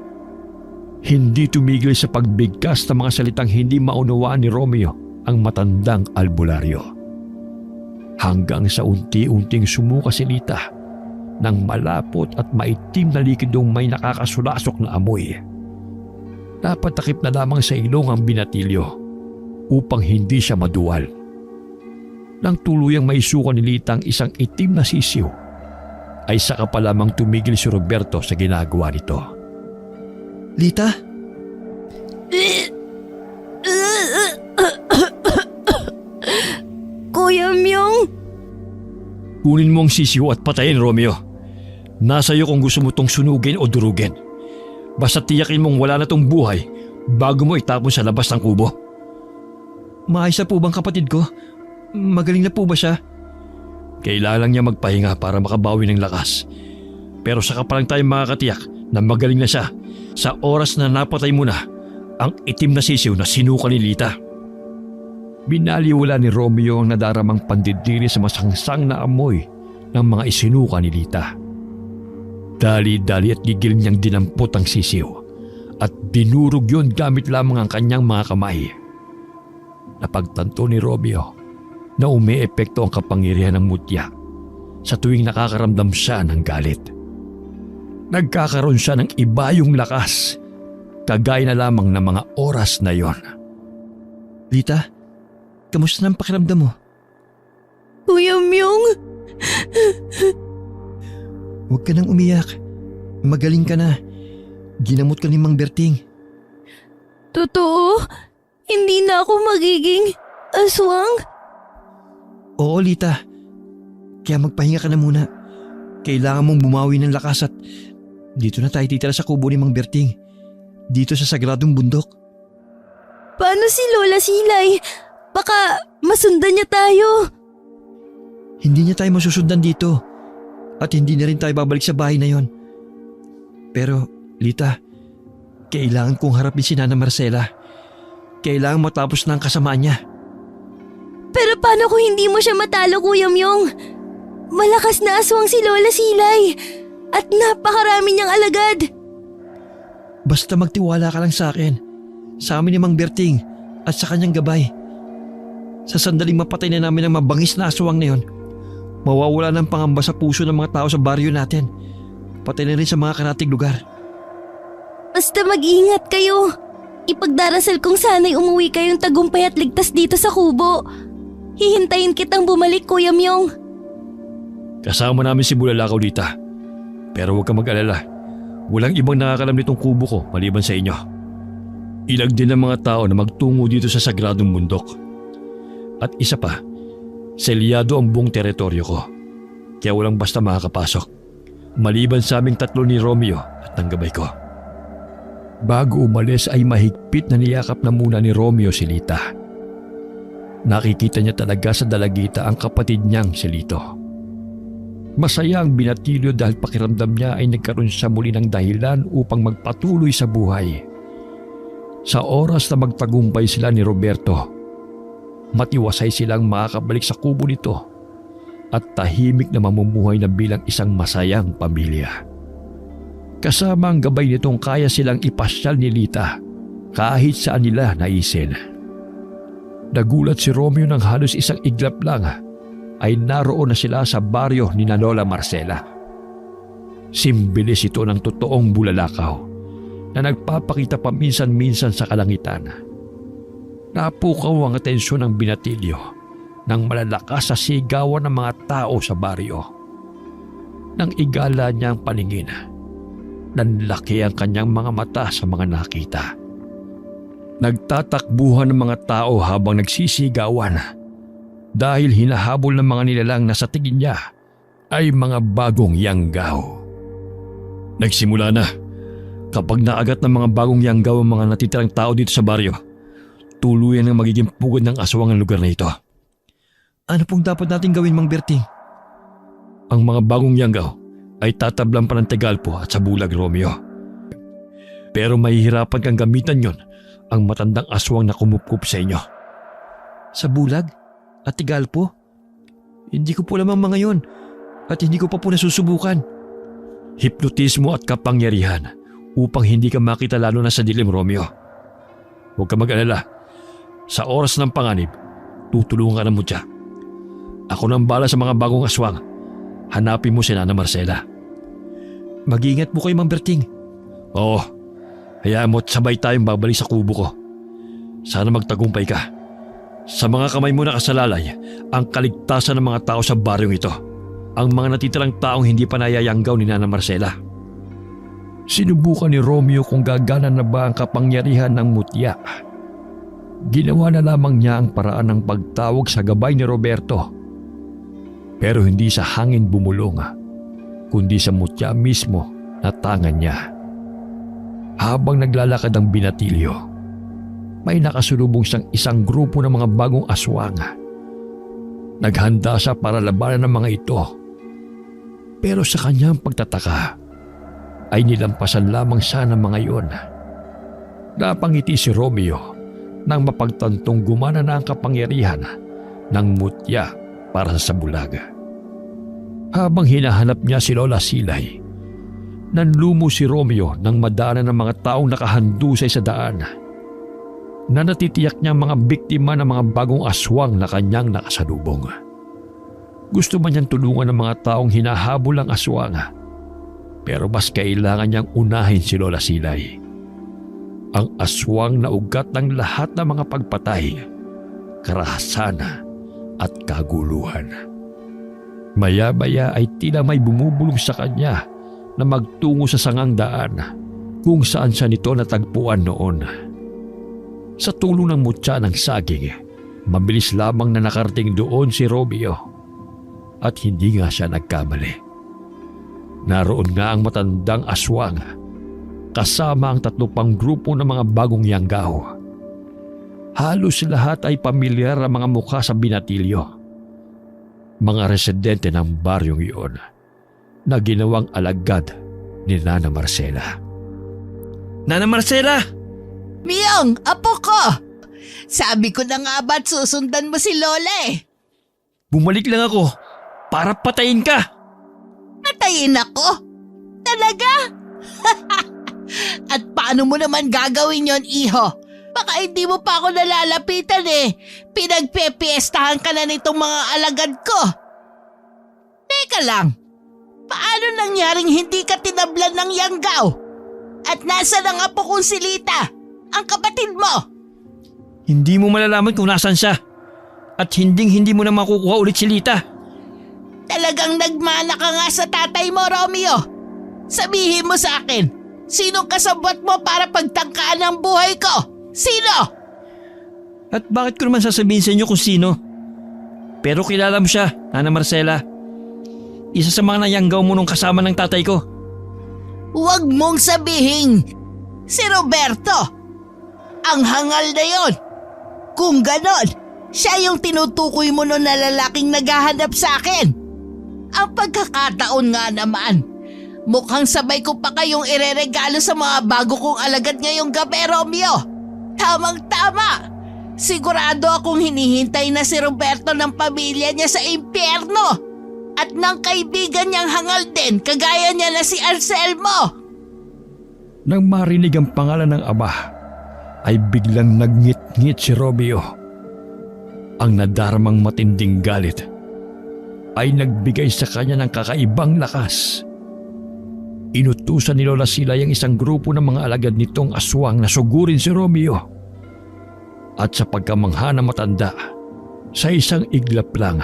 [SPEAKER 1] Hindi tumigil sa pagbigkas ng mga salitang hindi maunawaan ni Romeo ang matandang albularyo. Hanggang sa unti-unting sumuka si Lita ng malapot at maitim na likidong may nakakasulasok na amoy. Napatakip na lamang sa ilong ang binatilyo upang hindi siya maduwal. Nang tuluyang maisuka ni Lita ang isang itim na sisiw, ay saka pa lamang tumigil si Roberto sa ginagawa nito.
[SPEAKER 3] Lita?
[SPEAKER 5] Kuya Myong!
[SPEAKER 4] Kunin mo ang sisiw at patayin, Romeo. Nasa iyo kung gusto mo tong sunugin o durugin. Basta tiyakin mong wala na tong buhay bago mo itapon sa labas ng kubo.
[SPEAKER 3] Maayos na po bang kapatid ko? Magaling na po ba siya?
[SPEAKER 4] Kailangan lang niya magpahinga para makabawi ng lakas. Pero saka pa lang tayo makakatiyak na magaling na siya sa oras na napatay mo na ang itim na sisiw na sinuka ni Lita.
[SPEAKER 1] Binaliwala ni Romeo ang nadaramang pandidiri sa masangsang na amoy ng mga isinuka ni Lita. Dali-dali at gigil niyang dinampot ang sisiw at dinurog yun gamit lamang ang kanyang mga kamay. Napagtanto ni Romeo na umeepekto ang kapangyarihan ng mutya sa tuwing nakakaramdam siya ng galit. Nagkakaroon siya ng ibayong lakas, kagaya na lamang ng mga oras na yon.
[SPEAKER 3] Lita, kamusta ng pakiramdam mo?
[SPEAKER 5] Kuya Myong!
[SPEAKER 3] Huwag ka nang umiyak. Magaling ka na. Ginamot ka ni Mang Berting.
[SPEAKER 5] Totoo? Hindi na ako magiging aswang?
[SPEAKER 3] Oo, Lita. Kaya magpahinga ka na muna. Kailangan mong bumawi ng lakas at dito na tayo titira sa kubo ni Mang Berting. Dito sa sagradong bundok.
[SPEAKER 5] Paano si Lola Silay? Baka masundan niya tayo.
[SPEAKER 3] Hindi niya tayo masusundan dito. At hindi na rin tayo babalik sa bahay na yon. Pero, Lita, kailangan kong harapin si Nana Marcela. Kailangan matapos na ang kasamaan niya.
[SPEAKER 5] Pero paano kung hindi mo siya matalo, Kuya Myong? Malakas na aswang si Lola Silay at napakarami niyang alagad.
[SPEAKER 3] Basta magtiwala ka lang sa akin, sa amin ni Mang Berting at sa kanyang gabay. Sa sandaling mapatay na namin ang mabangis na aswang na yon, mawawala ng pangamba sa puso ng mga tao sa baryo natin, pati na rin sa mga karatig lugar.
[SPEAKER 5] Basta mag-ingat kayo. Ipagdarasal kong sana'y umuwi kayong tagumpay at ligtas dito sa kubo. Hihintayin kitang bumalik, Kuya Myong.
[SPEAKER 4] Kasama namin si Bulalakaw, Lita. Pero huwag kang mag-alala. Walang ibang nakakalam nitong kubo ko maliban sa inyo. Ilag din ng mga tao na magtungo dito sa sagradong bundok. At isa pa, selyado ang buong teritoryo ko. Kaya walang basta makakapasok. Maliban sa aming tatlo ni Romeo at ng gabay ko.
[SPEAKER 1] Bago umalis ay mahigpit na niyakap na muna ni Romeo si Lita. Nakikita niya talaga sa dalagita ang kapatid niyang si Lito. Masaya ang binatilyo dahil pakiramdam niya ay nagkaroon siya muli ng dahilan upang magpatuloy sa buhay. Sa oras na magtagumpay sila ni Roberto, matiwasay silang makakabalik sa kubo nito at tahimik na mamumuhay na bilang isang masayang pamilya. Kasama ang gabay nitong kaya silang ipasyal ni Lita kahit saan nila naisin. Nagulat si Romeo nang halos isang iglap lang ay naroon na sila sa baryo ni Lola Marcela. Simbilis ito ng totoong bulalakaw na nagpapakita paminsan-minsan sa kalangitan. Napukaw ang atensyon ng binatilyo nang malalakas sa sigawan ng mga tao sa baryo. Nang igala niya ang paningin, Nanlaki ang kanyang mga mata sa mga nakita. Nagtatakbuhan ng mga tao habang nagsisigawan dahil hinahabol ng mga nilalang na sa tingin niya ay mga bagong yanggaw. Nagsimula na. Kapag naagat ng mga bagong yanggaw ang mga natitirang tao dito sa baryo, tuluyan ang magiging pugod ng aswang ang lugar na ito.
[SPEAKER 3] Ano pong dapat natin gawin, Mang Berting?
[SPEAKER 1] Ang mga bagong yanggaw ay tatablan pa ng Tegalpo at sa bulag, Romeo. Pero mahihirapan kang gamitan yon ang matandang aswang na kumupkup sa inyo.
[SPEAKER 3] Sa bulag? At Tigalpo? Hindi ko po alam ang mga yon at hindi ko pa po nasusubukan.
[SPEAKER 1] Hipnotismo at kapangyarihan upang hindi ka makita lalo na sa dilim, Romeo. Huwag ka mag-alala. Sa oras ng panganib, tutulungan ka ng mutya. Ako nang bala sa mga bagong aswang. Hanapin mo si Nana Marcela.
[SPEAKER 3] Mag-iingat po kayo, Mang Berting.
[SPEAKER 1] Oo. Hayaan mo at sabay tayong babalik sa kubo ko. Sana magtagumpay ka. Sa mga kamay mo nakasalalay ang kaligtasan ng mga tao sa baryong ito. Ang mga natitirang taong hindi pa nayayanggaw ni Nana Marcela. Sinubukan ni Romeo kung gagana na ba ang kapangyarihan ng mutya. Ginawa na lamang niya ang paraan ng pagtawag sa gabay ni Roberto. Pero hindi sa hangin bumulong, kundi sa mutya mismo na tangan niya. Habang naglalakad ang binatilyo, may nakasulubong siyang isang grupo ng mga bagong aswang. Naghanda siya para labanan ng mga ito. Pero sa kanyang pagtataka, ay nilampasan lamang siya ng mga iyon. Napangiti si Romeo nang mapagtantong gumana na ang kapangyarihan ng mutya para sa sabulaga. Habang hinahanap niya si Lola Silay, nanlumo si Romeo nang madaanan ng mga taong nakahandusay sa daan na natitiyak niyang mga biktima ng mga bagong aswang na kanyang nakasalubong. Gusto man niyang tulungan ng mga taong hinahabol ang aswang, pero mas kailangan niyang unahin si Lola Silay. Ang aswang na ugat ng lahat ng mga pagpatay, karahasan at kaguluhan. Maya-maya ay tila may bumubulong sa kanya na magtungo sa sangang daan kung saan siya nito natagpuan noon. Sa tulong ng mutya ng saging, mabilis lamang na nakarating doon si Romeo at hindi nga siya nagkamali. Naroon nga ang matandang aswang kasama ang 3 pang grupo ng mga bagong yanggaw. Halos lahat ay pamilyar ang mga mukha sa binatilyo. Mga residente ng baryong iyon na ginawang alagad ni Nana Marcela.
[SPEAKER 3] Nana Marcela!
[SPEAKER 2] Miyong, apo ko! Sabi ko na nga ba't susundan mo si Lola eh?
[SPEAKER 3] Bumalik lang ako para patayin ka!
[SPEAKER 2] Patayin ako? Talaga? At paano mo naman gagawin yon, iho? Baka hindi mo pa ako nalalapitan eh. Pinagpepiestahan ka na nitong mga alagad ko. Teka lang, paano nangyaring hindi ka tinablan ng yanggaw? At nasa ang apo kong si Lita, ang kapatid mo?
[SPEAKER 3] Hindi mo malalaman kung nasan siya. At hindi mo na makukuha ulit si Lita.
[SPEAKER 2] Talagang nagmana ka nga sa tatay mo, Romeo. Sabihin mo sa akin, sinong kasabot mo para pagtangkaan ang buhay ko? Sino?
[SPEAKER 3] At bakit ko naman sasabihin sa inyo kung sino? Pero kilala mo siya, Nana Marcela. Isa sa mga nayanggaw mo nung kasama ng tatay ko.
[SPEAKER 2] Huwag mong sabihin, si Roberto. Ang hangal na yon. Kung ganon, siya yung tinutukoy mo nun na lalaking naghahanap sa akin. Ang pagkakataon nga naman, mukhang sabay ko pa kayong ireregalo sa mga bago kong alagad ngayong gabi, Romeo. Tamang-tama. Sigurado akong hinihintay na si Roberto ng pamilya niya sa impyerno. At ng kaibigan niyang hangal din, kagaya niya na si Anselmo.
[SPEAKER 1] Nang marinig ang pangalan ng ama, ay biglang nagngit-ngit si Romeo. Ang nadarmang matinding galit ay nagbigay sa kanya ng kakaibang lakas. Inutusan ni Lola Silay ang isang grupo ng mga alagad nitong aswang na sugurin si Romeo. At sa pagkamangha na matanda, sa isang iglap lang,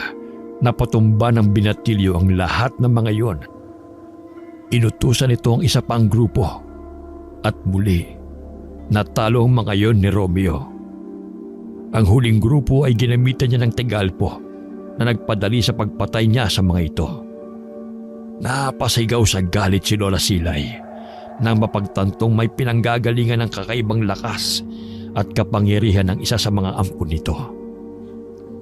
[SPEAKER 1] napatumba ng binatilyo ang lahat ng mga iyon. Inutusan nito ang isa pang grupo at muli natalo ang mga yon ni Romeo. Ang huling grupo ay ginamitan niya ng Tegalpo na nagpadali sa pagpatay niya sa mga ito. Napasigaw sa galit si Lola Silay nang mapagtantong may pinanggagalingan ng kakaibang lakas at kapangyarihan ng isa sa mga ampon nito.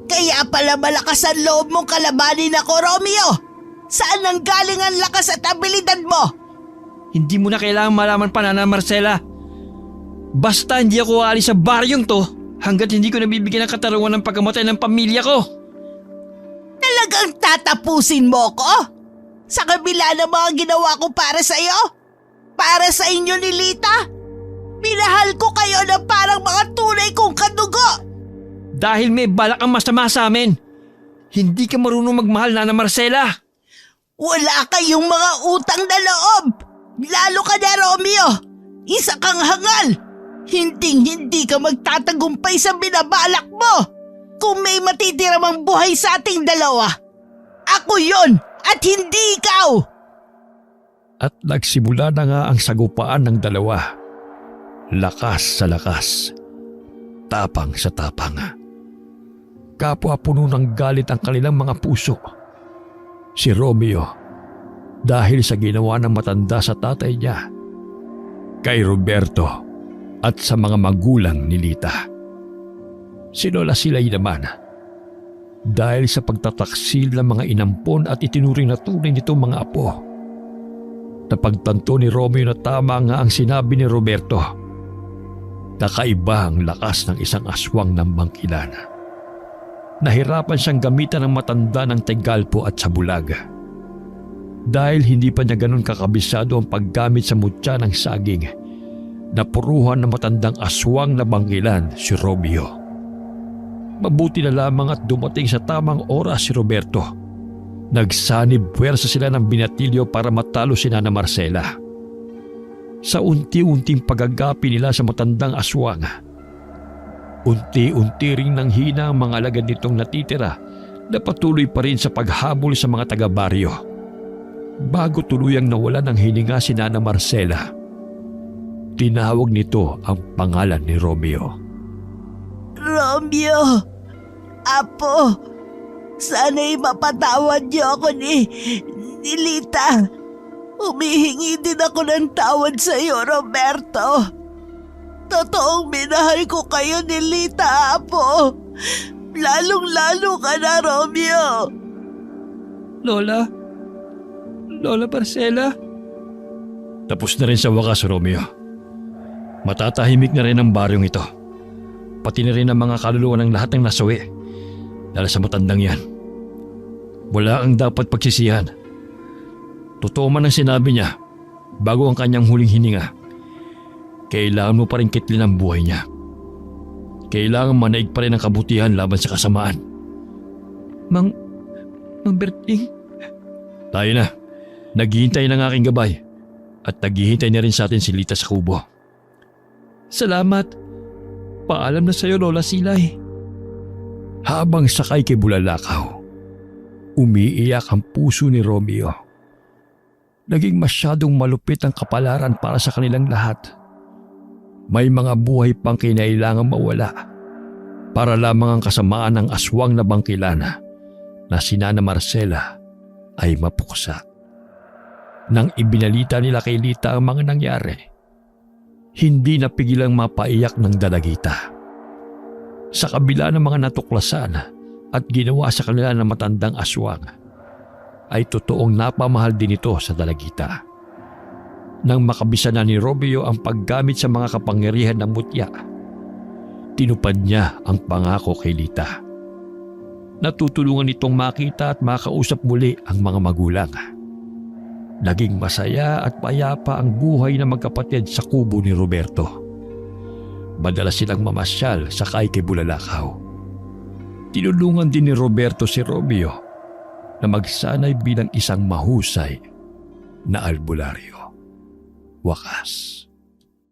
[SPEAKER 2] Kaya pala malakas ang loob mong kalabanin ako, Romeo! Saan ang galing ang lakas at abilidad mo?
[SPEAKER 3] Hindi mo na kailangan malaman pa, Nana Marcela. Basta hindi ako aalis sa baryong to hanggat hindi ko nabibigyan ng katarungan ng pagkamatay ng pamilya ko.
[SPEAKER 2] Talagang tatapusin mo ko? Sa kabila ng mga ginawa ko para sa iyo? Para sa inyo ni Lita? Minahal ko kayo na parang mga tunay kong kadugo!
[SPEAKER 3] Dahil may balak ang masama sa amin. Hindi ka marunong magmahal, Nana Marcela.
[SPEAKER 2] Wala kayong mga utang na loob! Lalo ka na, Romeo! Isa kang hangal! Hinding-hindi ka magtatagumpay sa binabalak mo! Kung may matitira mang buhay sa ating dalawa, ako yon at hindi ikaw!
[SPEAKER 1] At nagsimula na nga ang sagupaan ng dalawa. Lakas sa lakas, tapang sa tapang. Kapwa puno ng galit ang kanilang mga puso. Si Romeo, dahil sa ginawa ng matanda sa tatay niya, kay Roberto at sa mga magulang ni Lita. Si Lola Silay naman, dahil sa pagtataksil ng mga inampon at itinuring na tunay nitong mga apo. Napagtanto ni Romeo na tama nga ang sinabi ni Roberto. Kakaiba ang lakas ng isang aswang ng bangkilan. Nahirapan siyang gamitan ng matanda ng Tegalpo at sabulag. Dahil hindi pa niya ganun kakabisado ang paggamit sa mutya ng saging, napuruhan ng matandang aswang na bangkilan si Romeo. Mabuti na lamang at dumating sa tamang oras si Roberto. Nagsanib puwersa sila ng binatilyo para matalo si Nana Marcela. Sa unti-unting pagagapi nila sa matandang aswang, unti-unti ring nanghina ang mga alagad nitong natitira na patuloy pa rin sa paghabol sa mga taga-baryo. Bago tuluyang nawala ng hininga si Nana Marcela, tinawag nito ang pangalan ni Romeo.
[SPEAKER 2] Romeo! Apo! Sana'y mapatawad niyo ako ni Lita. Humihingi din ako ng tawad sa iyo, Roberto. Totoong minahal ko kayo ni Lita, Apo. Lalong-lalo ka na, Romeo.
[SPEAKER 3] Lola Marcela.
[SPEAKER 1] Tapos na rin sa wakas, Romeo. Matatahimik na rin ang baryong ito. Pati na rin ang mga kaluluwa ng lahat ng nasawi dahil sa matandang yan. Wala ang dapat pagsisihan. Totoo man ang sinabi niya bago ang kanyang huling hininga. Kailangan mo pa rin kitlin ang buhay niya. Kailangan manaig pa rin ang kabutihan laban sa kasamaan.
[SPEAKER 3] Mang Berting.
[SPEAKER 1] Tayo na. Naghihintay ng aking gabay at naghihintay na rin sa atin si Lita sa kubo.
[SPEAKER 3] Salamat. Paalam na sa'yo, Lola Silay.
[SPEAKER 1] Habang sakay kay Bulalakaw, umiiyak ang puso ni Romeo. Naging masyadong malupit ang kapalaran para sa kanilang lahat. May mga buhay pang kinailangang mawala para lamang ang kasamaan ng aswang na bangkilana na si Nana Marcela ay mapuksa. Nang ibinalita nila kay Lita ang mga nangyari, hindi napigilang mapaiyak ng dalagita. Sa kabila ng mga natuklasan at ginawa sa kanila ng matandang aswang, ay totoong napamahal din ito sa dalagita. Nang makabisa na ni Romeo ang paggamit sa mga kapangyarihan ng mutya, tinupad niya ang pangako kay Lita. Natutulungan nitong makita at makausap muli ang mga magulang. Naging masaya at payapa ang buhay ng magkapatid sa kubo ni Roberto. Madalas silang mamasyal sakay kay Bulalakaw. Tinulungan din ni Roberto si Romeo na magsanay bilang isang mahusay na albularyo. Wakas.